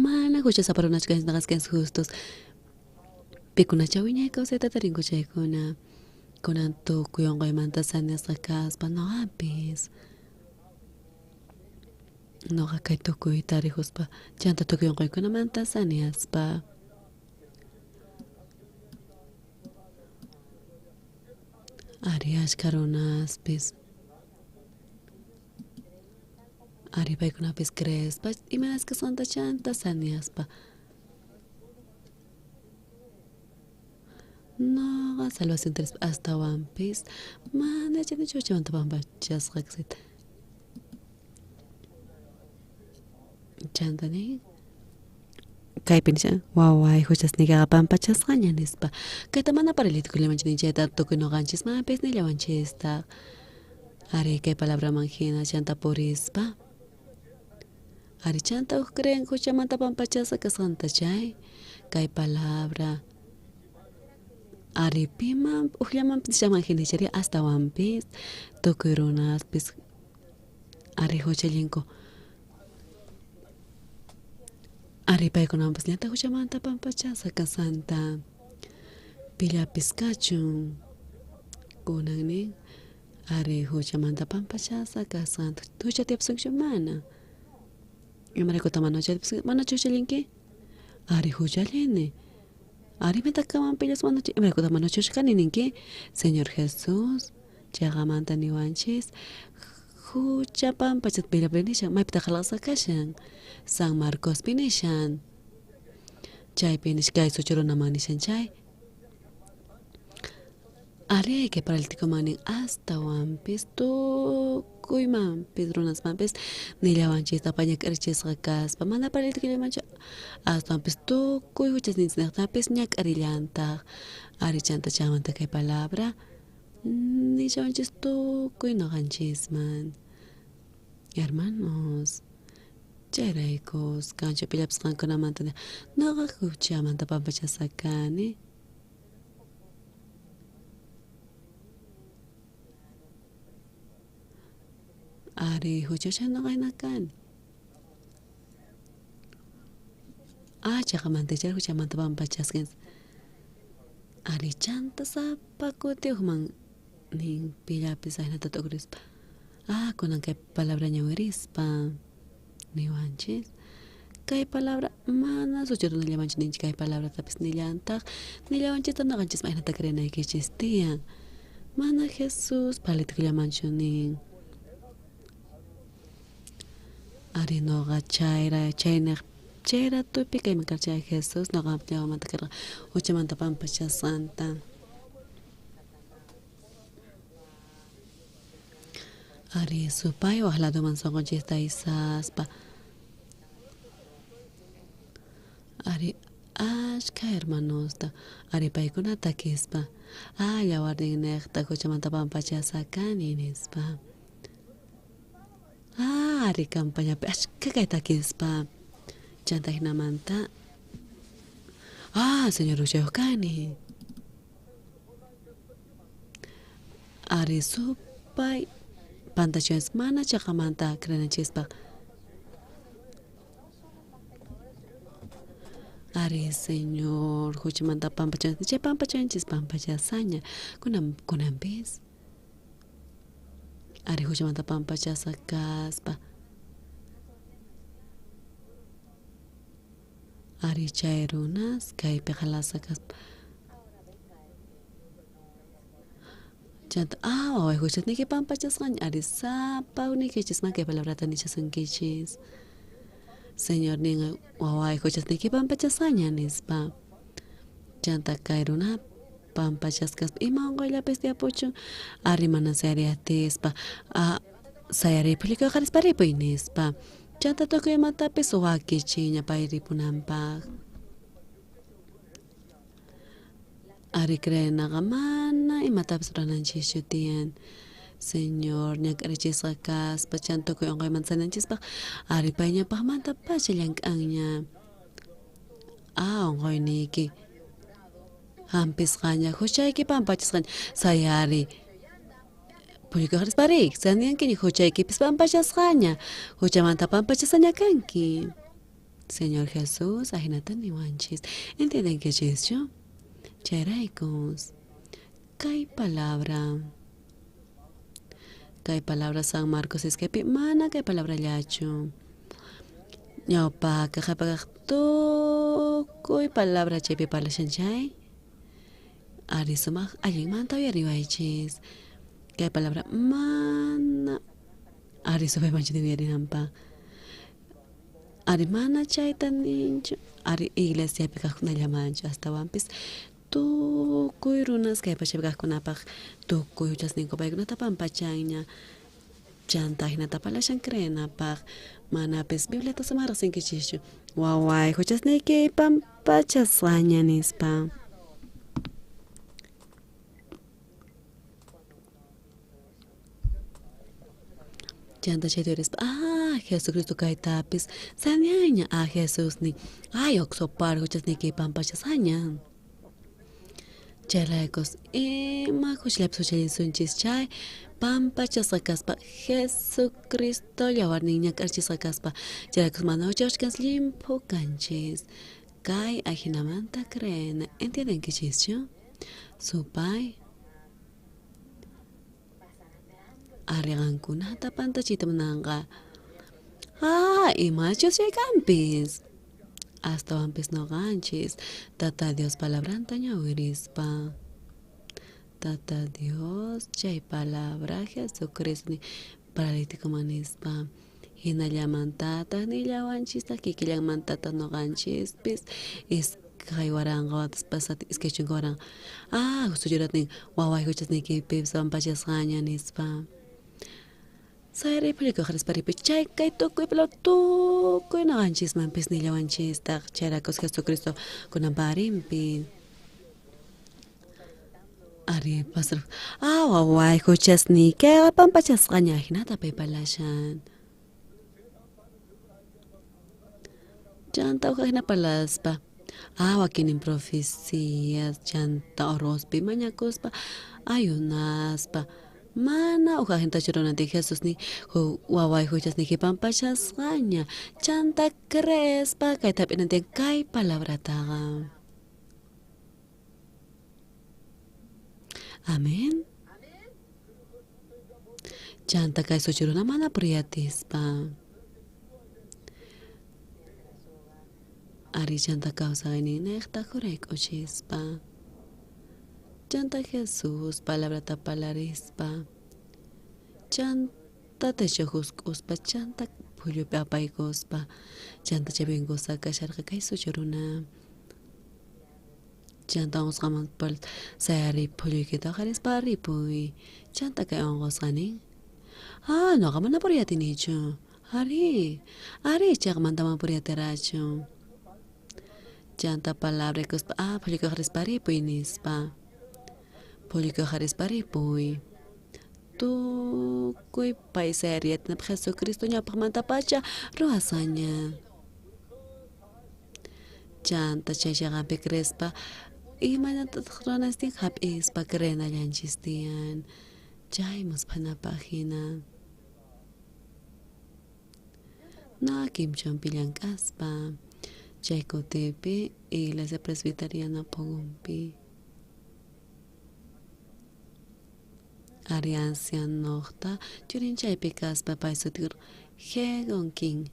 mana huchasaparunachkanchis naqaskanchis justos pikunacha wiñay kawsayta tarinku chaykuna kunan tukuy unquymanta saniasqa kaspa noqapis noqa kay tukuy tarijuspa chanta tukuy unquykunamanta saniaspa ari ashka runaspis ari paykunapis creespa imanasqasqanta chanta saniaspa noqa salvación astawanpis mana chaynichu huchamanta pampachasqa kasita chantani kaypi nisha waway huchasniykaqa pampachasqaña nispa kayta mana paralitikulimanchu chayta tukuy noqanchismanpis nillawanchistaq ari kay palabraman hina chanta purispa ari chanta huk creen huchamanta pampachasqa kasqanta chay kay palabra ari piman uqllamanpis nishaman hinichari astawanpis tukuy runaspis ari huchallinku ari paykunawanpis ñata huchamanta pampachasqa kasanta pillapis kachun kunannin ari huchamanta pampachasqa kasanta huchatipsunchu mana imaraykuta mana huchatipsun mana huchallinki ari huchallini ari metakaman pillas mana imaraykuta mana huchashkani ninki Señor Jesús chayqamanta niwanchis hucha pampachas pillapi nishan maypita qalqasqa kashan San Marcos pinishan chaypi nish kay suchurunaman nishan chay ari kay paralitikumanin astawanpis tukuymanpis runasmanpis nillawanchista ñak'arichisqa kaspa mana paralitikulimanchu astawanpis tukuy huchasninchiktamanpis ñak'arillantaq ari chanta chaymanta kay palabra nillawanchis tukuy noqanchisman hermanos chayraykus kancha pillapis qankunamanta noqa huchamanta pampachasaqani ari huchasha noqayna kani chaqamanta huchamanta pampachasqanchis Ari chanta sapa kote humang ning pila pisah na tatogrispa. Kunang kay palabra niya wirispa. Ni wanchis. Kay palabra mana suchero na liamanchis ninch kay palabra tapis niliantak. Niliamanchis ta nakanchis may natakrena ikichistia. Mana Jesus palit liamancho ning. Ari noga chaira tupi kay makarchay Jesus noga ampliawa matakara uchamanta pampacha santa. Ari supay wahlado man songo chista isaspa. Ari ashka hermanos da. Ari paykuna takispa. Yawarning nekta uchamanta pampacha sakaninispa. Ari kampanya pe ashka kay takispa. Chanta hinamanta. Señor Ushayokani. Ari supay pantachos mana chakamanta krenachispa. Ari señor huchimanta pampachon che pampachonchis pampachasaña kunam bis. Ari huchimanta pampachasa kaspa. Ari chayrunas kay pejalasa kaspa. Chanta hoy huchat niki pampachasaña ari sapa unikechis man kay palabrata nichasankichis. Señor ninga wawai huchas niki pampachasaña nispa. Chanta kairuna pampachaskas ima ongoyla peste apocho ari mana sayariatispa sayari pulika karispa ripuy nispa. Chanta tokoy matapis wakichiña payripunampak. Ari kreenaqa mana imatapis rurananchis tiyan. Señor ñak'arichisqa kaspa chanta tokoy ongoy mansananchispaq ari payñapaq manta pacha llank'anña. Ongoy niki hampisqaña huchayki pampachasqaña sayari pulika karisparik saniankini huchaykipis pampachasqaña huchamanta pampachasaña kanki. Señor Jesús ahinata niwanchis ¿entiendenkichischu? Chayraykus kay palabra San Marcos eskepi mana kay palabra llachu. Ñawpaka qhapakaq tukuy palabra chaypi parlashanchay. Ari sumaq allinmanta uyariwaychis. Kay palabra mana ari supaymanchis uyarinanpaq. Ari mana chayta ninchu. Ari iglesiapi kaqkunallamanchu astawanpis tukuy runas kay pachapi kaqkunapaq tukuy huchasninku paykunata pampachanña. Chanta hinata palashan kreenapaq manapis Bibliata samarqsinkichischu. Waway huchasniki pampachasqaña nispa. Chanta chayturispa Jesucristo kaytapis sañaña Jesus ni oksopar huchasniki pampachasaña. Chayraykos ima huchlapis huchalisunchis chay pampachasqa kaspa Jesucristo yawarnin ñak'archisqa kaspa chayraykos mana huchashkas limpu kanchis kay ahinamanta creena ¿entiendenkichischu? Supay ariqankunata pantachita munanqa imachus chaykanpis astawanpis noqanchis Tata Dios palabranta ñawirispa. Tata Dios chay palabra Jesucristo paralítico manispa hinallamantata nillawanchista kikillanmantata noqanchispis kay waranqa pasati iskaychunka waranqa suyuratin waway huchasnikipipas pampachasqaña nispa. Sayari pulika qarisparipi chay kay tukuy palabra tukuy noqanchismanpis nillawanchistaq chayrakus Jesucristo kunamparinpi. Ari pastor waway huchasniki pampachasqaña hinata pay palashan. Chanta hina palaspa wakinin profecías chanta orospi mañakuspa ayunaspa mana ujahinta churunanti Jesus ni waway huchasniki pampachasqaña chanta crespa kay tapinanti kay palabrataqa. Amén. Chanta kay suchuruna mana priyatispa. Ari chanta causa ni nekta korek ochispa. Chanta Jesús palabra tapalarispa. Chanta techojuskuspa. Chanta pulyo papaykospa. Chanta chevengosa kasharka kay suchuruna. Chanta ongosqaman pal sayari pulyo kita harispa ripuy. Chanta kay ongosqanin. No kamana puriyatinichu. Ari chaqmantaman puriyatirachu. Chanta palabra kuspa pulyo harispa ripuy nispa. Pulyo harispa ripuy. Tukuy paisariat na Jesucristo niya pagmantapacha rohasaña. Chanta chaychagampi crespa. Imana tatronas hap ispa krena llanchistian. Chay muspana página. Na kimchon pillankaspa. Chay kotepi iglesia presbiteriana pogumpi. Ariancian nocta, churin chay picaspa paisutir hegon king.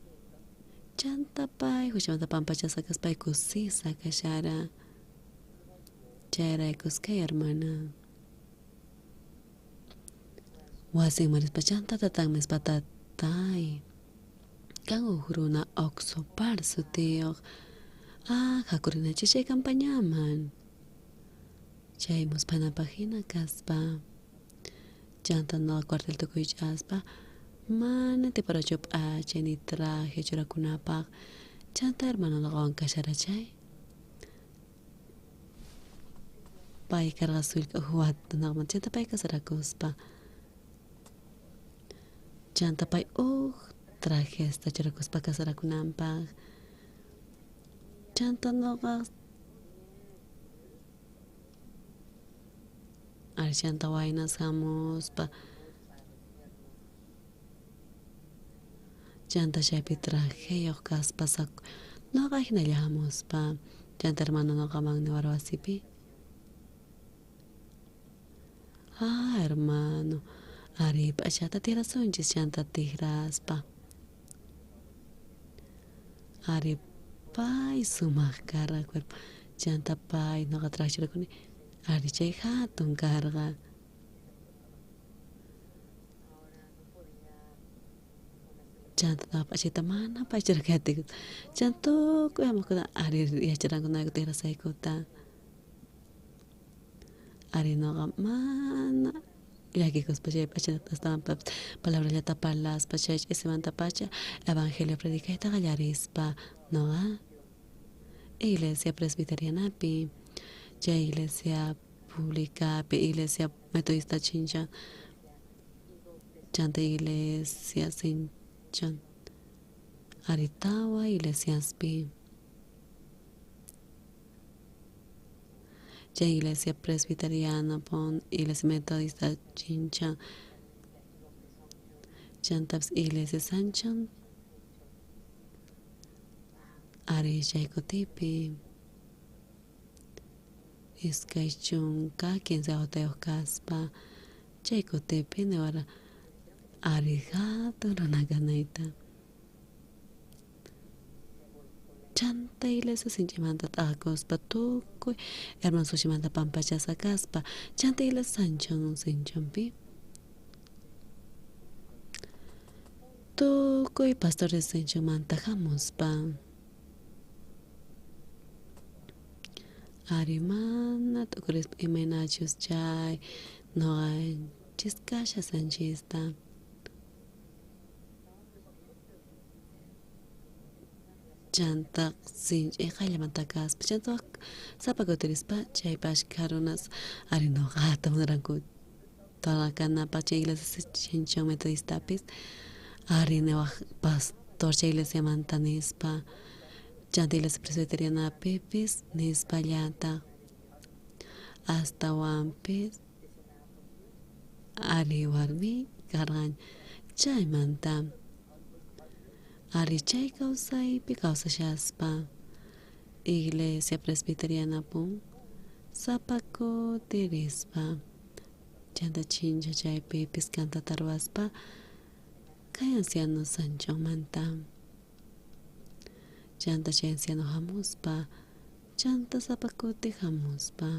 Chanta pay, huchamanta pampacha sacas pay kusi sakashara. Chayra kuskay hermana. Wasing maris pachanta tatang mis patatay. Kang uhuruna oxo par sutiok. Hakurina chay campañaman. Chay muspana pagina kaspa. Chanta no cuartel tukuy aspa. Mana te para chop chay ni traje churakunapak. Chanta hermano no kawan kashara chay. Pay karga sulka huat nagman. Chanta pay kasarakuspa. Chanta pay traje esta churakuspa kasarakunampak. Chanta no kas. Chanta wainas hamos pa. Chanta shapi traje yo kaspa sak. No kahinallamos pa. Chanta hermano no kamang ni warwasipi. Hermano. Ari pa chanta tira sonchis chanta tiras pa. Ari pay sumak karga cuerpo. Chanta pay no katraje kuni. Ari chay hatun karga. Chanta na pachita mana pachira kati. Chanto kuyamo kuna ari yacharan kuna kutira saikuta. Ari no mana. Yaki kuspachay pachita estaban palabra ya tapalas pachay ese manta pacha evangelio predicaita gallarispa no iglesia presbiteriana pi. Ya iglesia pública, iglesia metodista chincha, chanta iglesia sinchan, aritawa iglesia spi, ya iglesia presbiteriana pon, iglesia metodista chincha, chantaps iglesia sanchan, ari chaikotipi. Iskay chunka quien se oteo kaspa chayko tepi nevara arigato runaganaita chanta iglesia sinchimanta takospa tukuy hermano sushimanta pampachasa kaspa chanta iglesia sanchan sinchampi tukuy pastores sinchamanta hamuspa Arimana tukuris imenachus chay no chiskasha sanchista chanta sinch ejayamanta kaspa chanta zapacoterispa chay pashkarunas arino gata munaranku talakanapa chay iglesia chinchon metodistapis arinewa pastor chay iglesia mantanispa chanta iglesia presbiteriana pipis nispa llanta hasta wampis ari warmi kargan chay manta ari chay kausaypi kausashaspa iglesia presbiteriana pun zapacoterispa chanta chincha chaypi piskanta tarwaspa kay anciano Sancho manta chanta chay anciano hamuspa chanta sapakuti hamuspa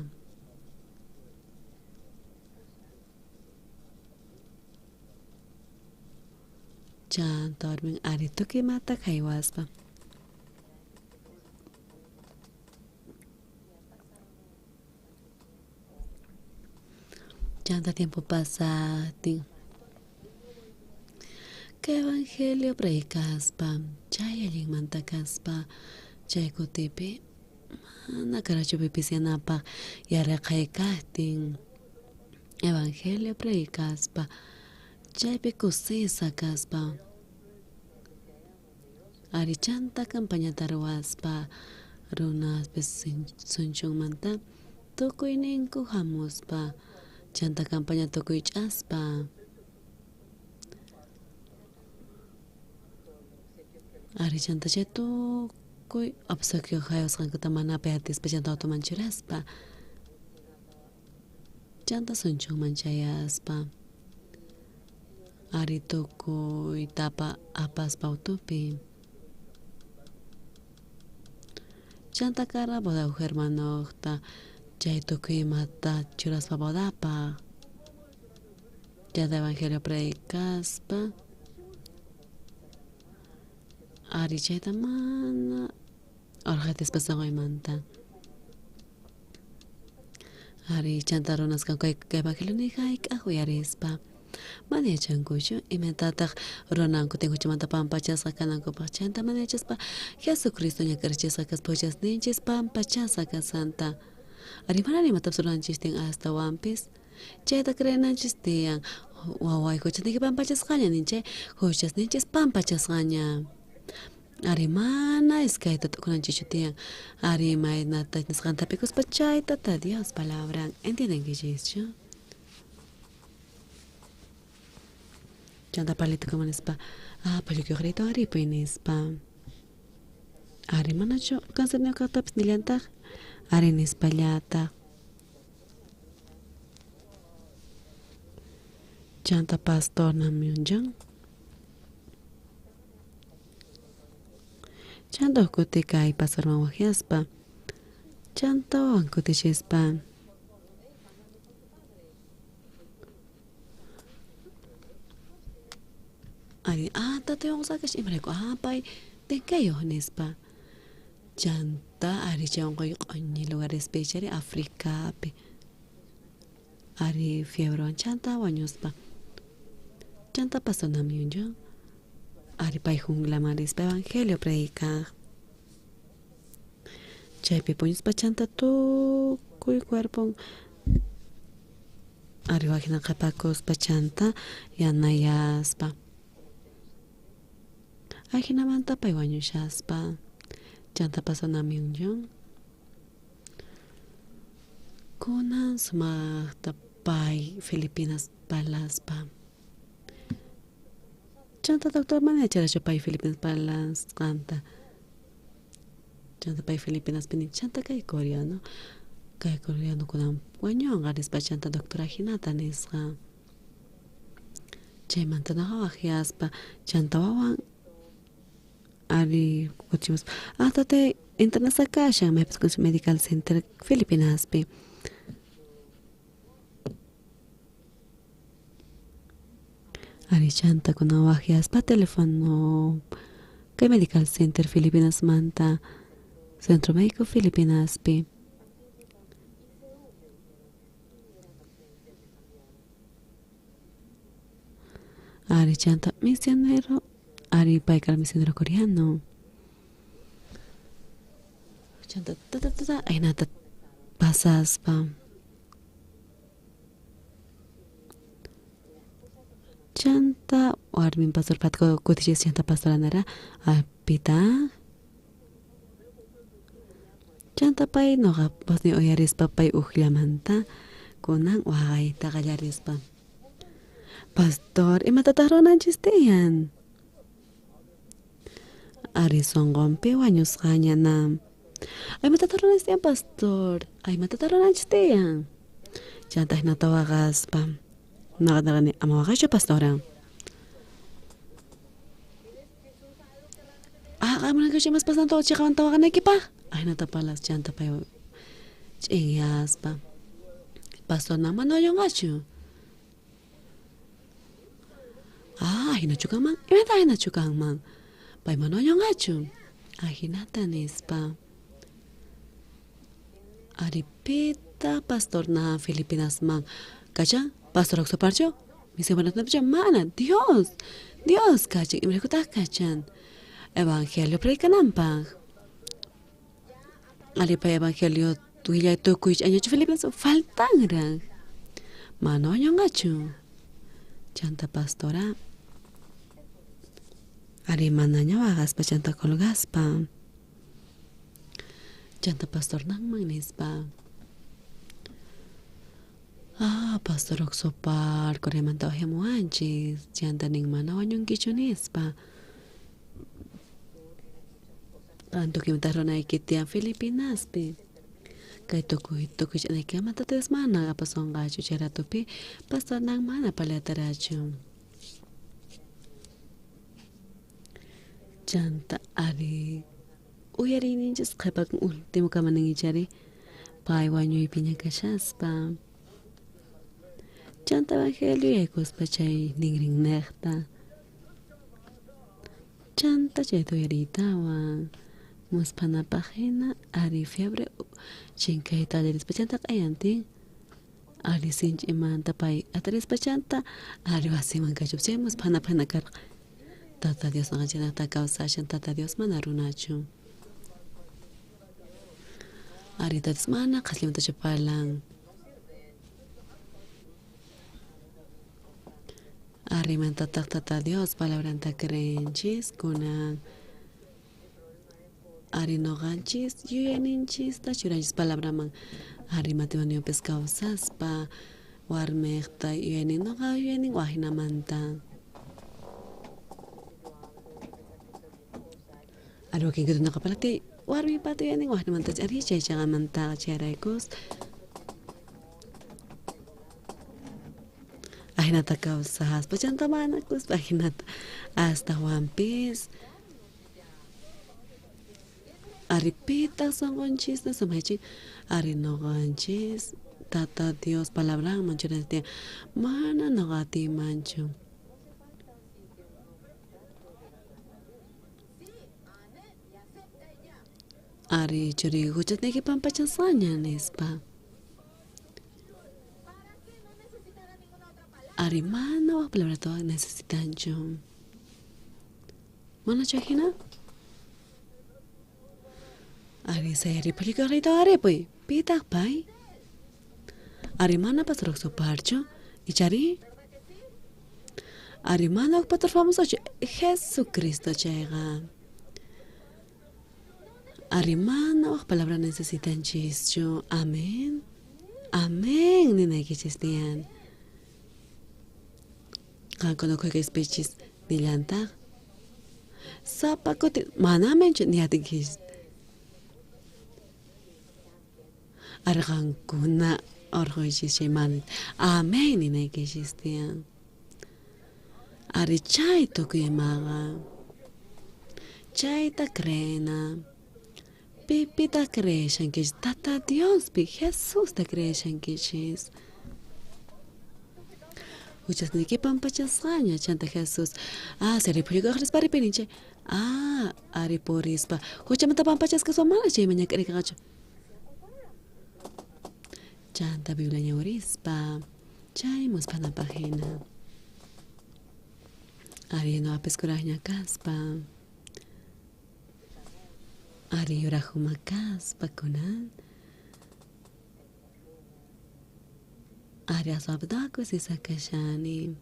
chanta warmin ari tukimata haywaspa chanta tiempo pasatin que evangelio predicaspa chay allinmanta kaspa chay kutipi mana karachupi pisyanapaq yaraqay kajtin evangelio predicaspa chaypi kusisa kaspa ari chanta campaña tarwaspa runaspis sunchunmanta tukuy ninku hamuspa chanta campaña tukuy ch'aspa ari chanta chay tukuy obsequio hayasqankata manapi atispa chanta automanchiraspa chanta sunchunman chayaspa ari tukuy tapa apaspa autopi chanta kara boda hermanoqta chay tukuy mata churaspa bodapa chanta evangelio predicaspa ari chayta mana orjatispa songoymanta ari chanta runasqanku evangelio nihayk'aq uyarispa mana yachankuchu imatataq runanku tinkuchimanta pampachasqa kanankupaq chanta mana yachaspa Jesucristo ñakarichisqa kaspa huchasninchis pampachasqa kasanta ari mana nimatapis ruranchis tiyan astawanpis chayta creynanchis tiyan waway huchasniki pampachasqaña ninchay huchasninchis pampachasqaña ari mana iskayta tukunanchichu tiyan ari maynata nisqantapikuspa chaytata Dios palabran entiendenkichischu chanta palito nispa palikuqrito aripuy nispa ari manachu cáncer ñuqatapis nillantaq ari nispallataq chanta pastor namyunllan chanta ukuti kay pastorman wajiaspa chantawan kutichispa ari tatayon sakash imrayku pay tenkayoq nispa chanta ari chaywanqa q'uñi lugarespi chari Africapi ari fiebrewan chanta wañuspa chanta pastor namyunllan ari pay junglamarispa evangelio predicaq chaypi puñuspa chanta tukuy cuerpon ari wajina qapakuspa chanta yanayaspa ajinamanta pay wañushaspa chanta pastor namyunllan kunan sumaqta pay Filipinas palaspa chanta doctor mana yacharachu pay Filipinas palasqanta chanta pay Filipinas pini chanta kay coreano kunan wañunqa nispa chanta doctora Hinata nisqa chaymanta naqa wajiaspa chanta wawan ari kuchimus tatay internasa kashan maypis medical center Filipinaspi ari chanta kunan wajiaspa teléfono kay medical center Filipinas manta centro médico Filipinaspi ari chanta misionero ari paykar misionero coreano chanta aynata pasaspa chanta warmin pastor patko kutichis chanta pastoranara pita chanta pay noqa pasni uyarispa pay uqllamanta kunan waqayta qallarispa pastor imatataq runanchis tiyan ari sonqonpi wañusqañana imatataq runanchis tiyan pastor imatataq runanchis tiyan chanta hinata waqaspa Nakadagani amawakasyo pastora. Kamu nagkasya mas pasan to chikawan tawakan na kipa. Ay natapalas chanta pa yo. Chiyas pa. Pastor naman no yung asyo. Hinachukang mang. Imenta hinachukang mang. Pay mano yung asyo. Hinatanis pa. Aripita pastor na Filipinas mang. Kacha, pastor ako sa parcho. Misi manat na pa mana. Dios. Dios kacha. Imre ko takachan. Evangelio predicanan pa. Pa evangelio tuya to kuich año Filipinas faltan rang. Mano yung achu. Chanta pastora. Mananya wagas pa chanta kolgas pa. Chanta pastor nang mangnis pa. Pastor oksopar koreman tau hemuanchis. Chanta ning mano yung kichunis pa. Tanto que me taron ahí que te Filipinas pe. Kay tukuy na kaya matates mana apasong gacho chera tupi pastor nang mana palataracho. Chanta ari uyari ninjas kapag ultimo ka manang ichari paiwanyo ipinya kasyas pa. Chanta evangelio ekos pa chay ningring nekta. Chanta chay tuyaritawa. Muspana página ari fiebre chinkay taleris pachanta kayanti ari sinch imanta pay ataris pachanta ari wasiman kachupse muspana página kar tata Dios nangachana takawsashan tata Dios mana runachu ari tatis mana kaslimta chapalang ari manta tata Dios palabranta creenchis kunang ari no ganchis, yuyaninchis, ta churanchis palabra man. Ari matimanio pescado saspa, warmekta, yuyanin no ga yuyanin wahina manta. Ari wakin kudu nakapalati, warmi pati yuyanin wahina manta. Ari chay manta cheraikos. Ahina takaw sahas, pachanta manakos, ahina hasta One Piece. Ari pita son gonchis na samachi ari no gonchis tata Dios palabra mancho na tiyan mana nagati mancho ari churi guchat neki pampachasanya nespa ari mana wa palabra to necesitan yo mana chahina ari sayari pelika rita are poi pitak pai ari mana pastor so parcho ichari ari mana pastor famoso Jesucristo chega ari mana palabra necesitan chischo amén amén ni na kichistian kan kono ko speeches dilanta sapa ko mana mencho ni atigis argan kuna orgoisis sheman amen ni na kichistian ari chay to maga chay ta crena Pipi ta creation que tata Dios pi Jesús ta creation que chis. Muchas ni que pampachasanya chanta Jesús. Seri puliga khris pari peninche. Ari porispa. Kucha mata pampachas que somala che menya kri kacho. Chanta Biblia nya orispa. Chay mos pana página. Ari no apeskurahnya kaspa. Ari yurahumakas pakunan. Ari asabdako si sakashani.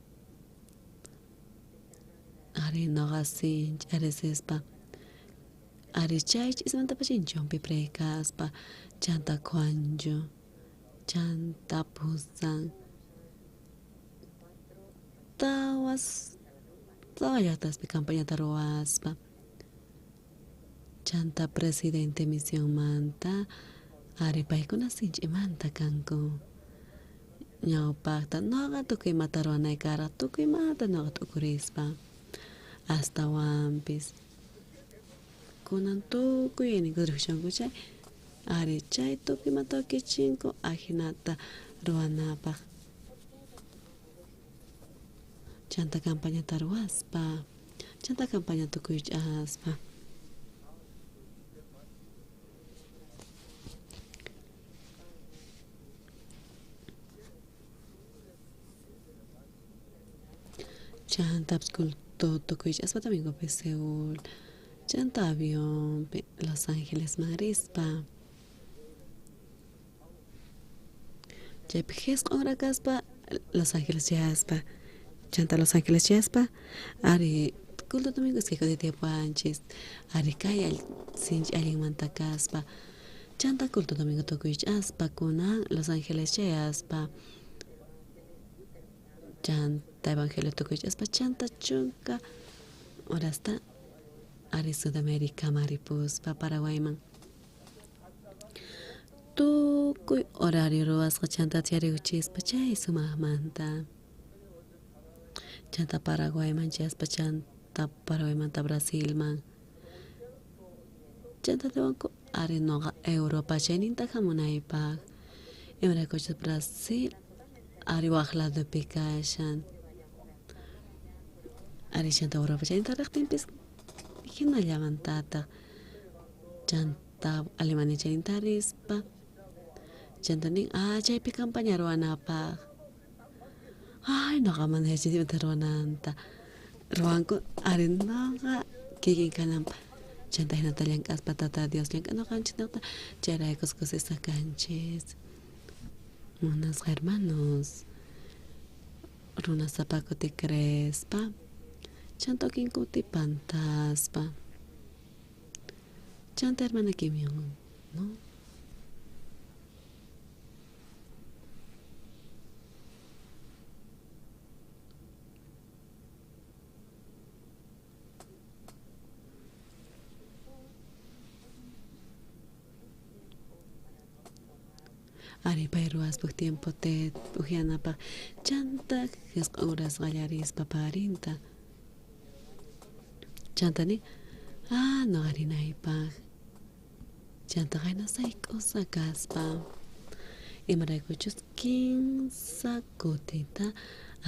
Ari nogasinch aresespa. Ari chaych ismanta pachinchon piprekaspa. Chanta kwanjo. Chanta pusan. Tawas. Tawayatas pi campaña taroaspa. Chanta presidente misión manta ari paikuna sinch imanta kanko ñawpaqta noqa tukuymanta ruwanay karaq tukuymanta noqa tukurispa astawan pis kunan tukuy ininkurishanku chay ari chay tukuymanta kichinku ajinata ruwanapaq chanta campañata ruwaspa chanta campaña tukuych'aspa chantapas tukuych'aspa Domingopi Seúl chanta avionpi Los Ángeles marispa chaypi hesq'unra kaspa Los Ángeles chayaspa chanta Los Ángeles chayaspa ari culto domingo es que kutipuanchis ari kay sinchi allinmanta kaspa chanta culto domingo tukuych'aspa kunan Los Ángeles chayaspa chanta evangelio tukuych'aspa chanta chunka horasta ari Sudamérica maripuspa Paraguayman tukuy horario ruwasqa chanta tiyariwchispa chay sumaqmanta chanta Paraguayman chayaspa chanta Paraguaymanta Brasilman chanta tewanku ari noqa Europa chayninta hamunaypaq imaraykuchus Brasil ari waq ladopi kashan ari chanta Europa chayninta riqtinpis hinallamantataq chanta Alemania chayninta rispa chanta nin chaypi campaña ruwanapaq ay noqa mana yachachimanta ruwananta ruwanku ari noqa kikin kananpa chanta hinata llank'aspa tata Dios llank'anuqanchis noqta chayraykus kusisa kanchis munasqa hermanos runasapa kuti crespa chanta ukin kuti pantaspa chanta hermana Kimion no ari pay ruwaspaq tiempo te ujianapaq chanta hesq'uras qallarispa parinta chantani noqa rinaypaq chanta qayna sayk'usa kaspa imaraykuchus kimsa kutita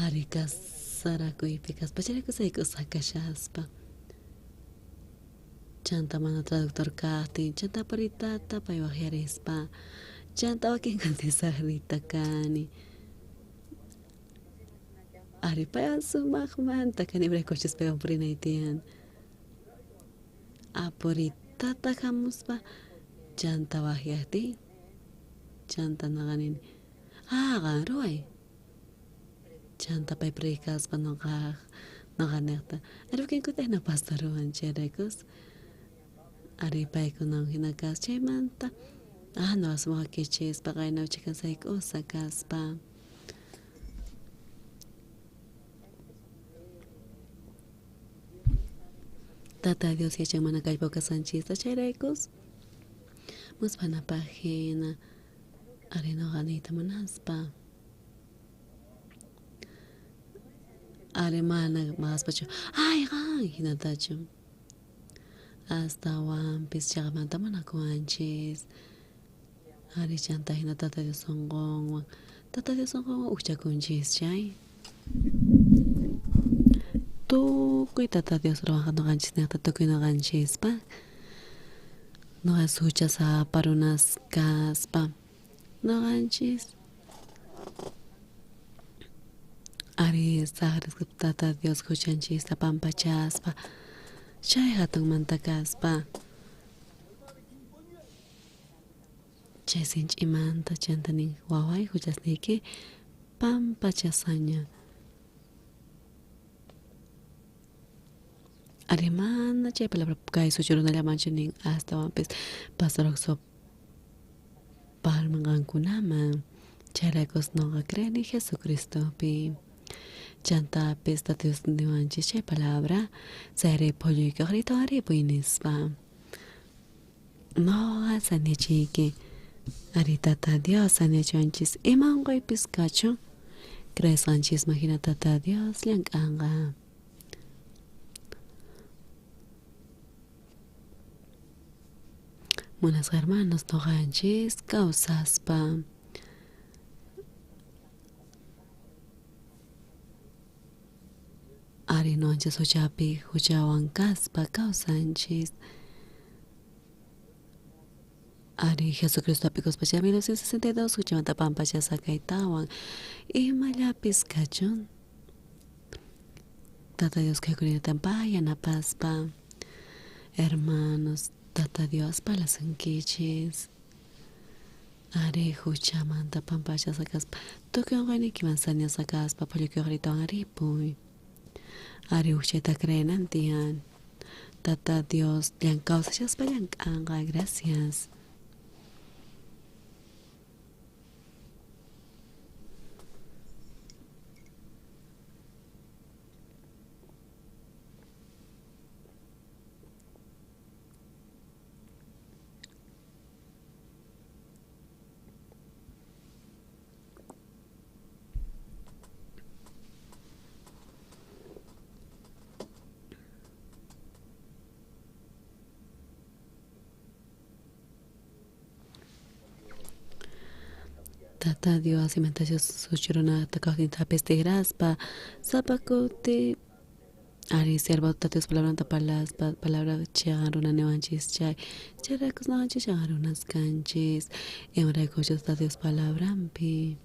ari kasarakuypi kaspa chayrayku sayk'usa kashaspa chanta mana traductor kaqtin chanta paritata paywaq yarispa chanta wakinkutin saqrita kani ari paywan sumaqmanta kani imaraykuchus paywan purinay tiyan apuritata hamuspa chanta waqyaqti chanta naqanini qan ruway chanta pay prikaspa noqa niqta ari wakinkutaq hina pastor ruwan chayraykus ari paykunawan hina kas chaymanta noqa sumaqkichispa qayna uchikan sayk'usa kaspa tata Dios yachan mana kallpaw kasanchista chayraykus muspanapaq hina ari noqaniyta munaspa ari mana maqaspachu qan hinatachu astawanpis chaqmanta munakuanchis ari chanta hina tata Dios sunqunwan ukchakunchis chay tukuy tata Dios ruwanqa noqanchis niqta tukuy noqanchispa noqa suchasapa runas kaspa noqanchis ari saqrisqa tata Dios huchanchista pampachaspa chay hatunmanta kaspa chay sinch'imanta chanta nin waway huchasniyki pampachasaña ari mana chay palabra kay suchurunallamanchu nin astawanpis pastorokso palmanqankunaman chayraykus noqa creani Jesucristopi chantapis tata Dios niwanchis chay palabra sayri phulluykuq ritoaripuy nispa noqa sanichiyki ari tata Dios sanichiwanchis ima unquypis kachun cresanchis magina tata Dios llank'anqa. Buenas hermanos noqanchis kawsaspa ari nonchis huchapi huchawan kaspa kawsanchis. Ari Jesucristo apikospacha 1962 huchamanta pampacha sakaytawan imallapis kachun. Tata Dios kaykuninatam payanapaspa. Hermanos, Tata Dios palasankichis. Ari huchamanta pampacha sakaspa. Tukyonqaynikiman sanya sakaspa pallukyuqritawan aripuy. Ari huchayta creenantian. Tata Dios llankawsashaspa llank'anqa. Gracias. Tata Dios imentación suchuruna takautinta pestigraspa zapakuti ari sierva Tata Dios palabra chiagaruna nevanchis chay charakus navanchis chiagarunas canchis emraykuchus Tata Dios palabrampi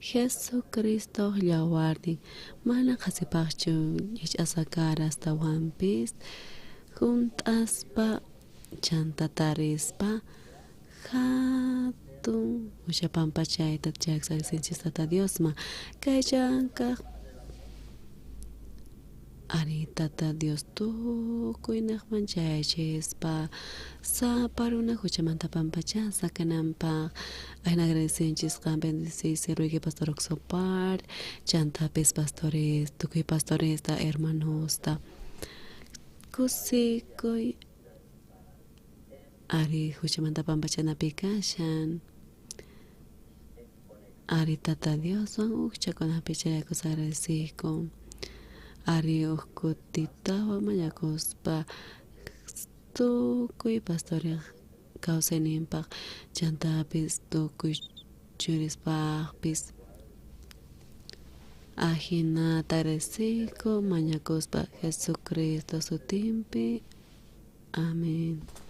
Jesucristo llawarnin mana qasipaqchu hich'asakaras tawanpis juntaspa chantatarispa Ushapampachayta chayaksarinchis Tata Diosma kaychankaq ari Tata Dios tukuynaqman chayachispa saparuna huchamanta pampacha sakananpaq ayna agradecinchis bendecirse ruigue pastor Oxopar chantapis pastores tukuy pastoresta hermanosta kusikuy ari huchamanta pampachanapi kashan ari Tata Dios ukchakunapi chayakus agradeciko ari ukkutitawa mañakuspa tukuy pastoriq kawsayninpaq chantapis tukuy churispaqpis ajinata agradeciko mañakuspa Jesucristo sutinpi amén.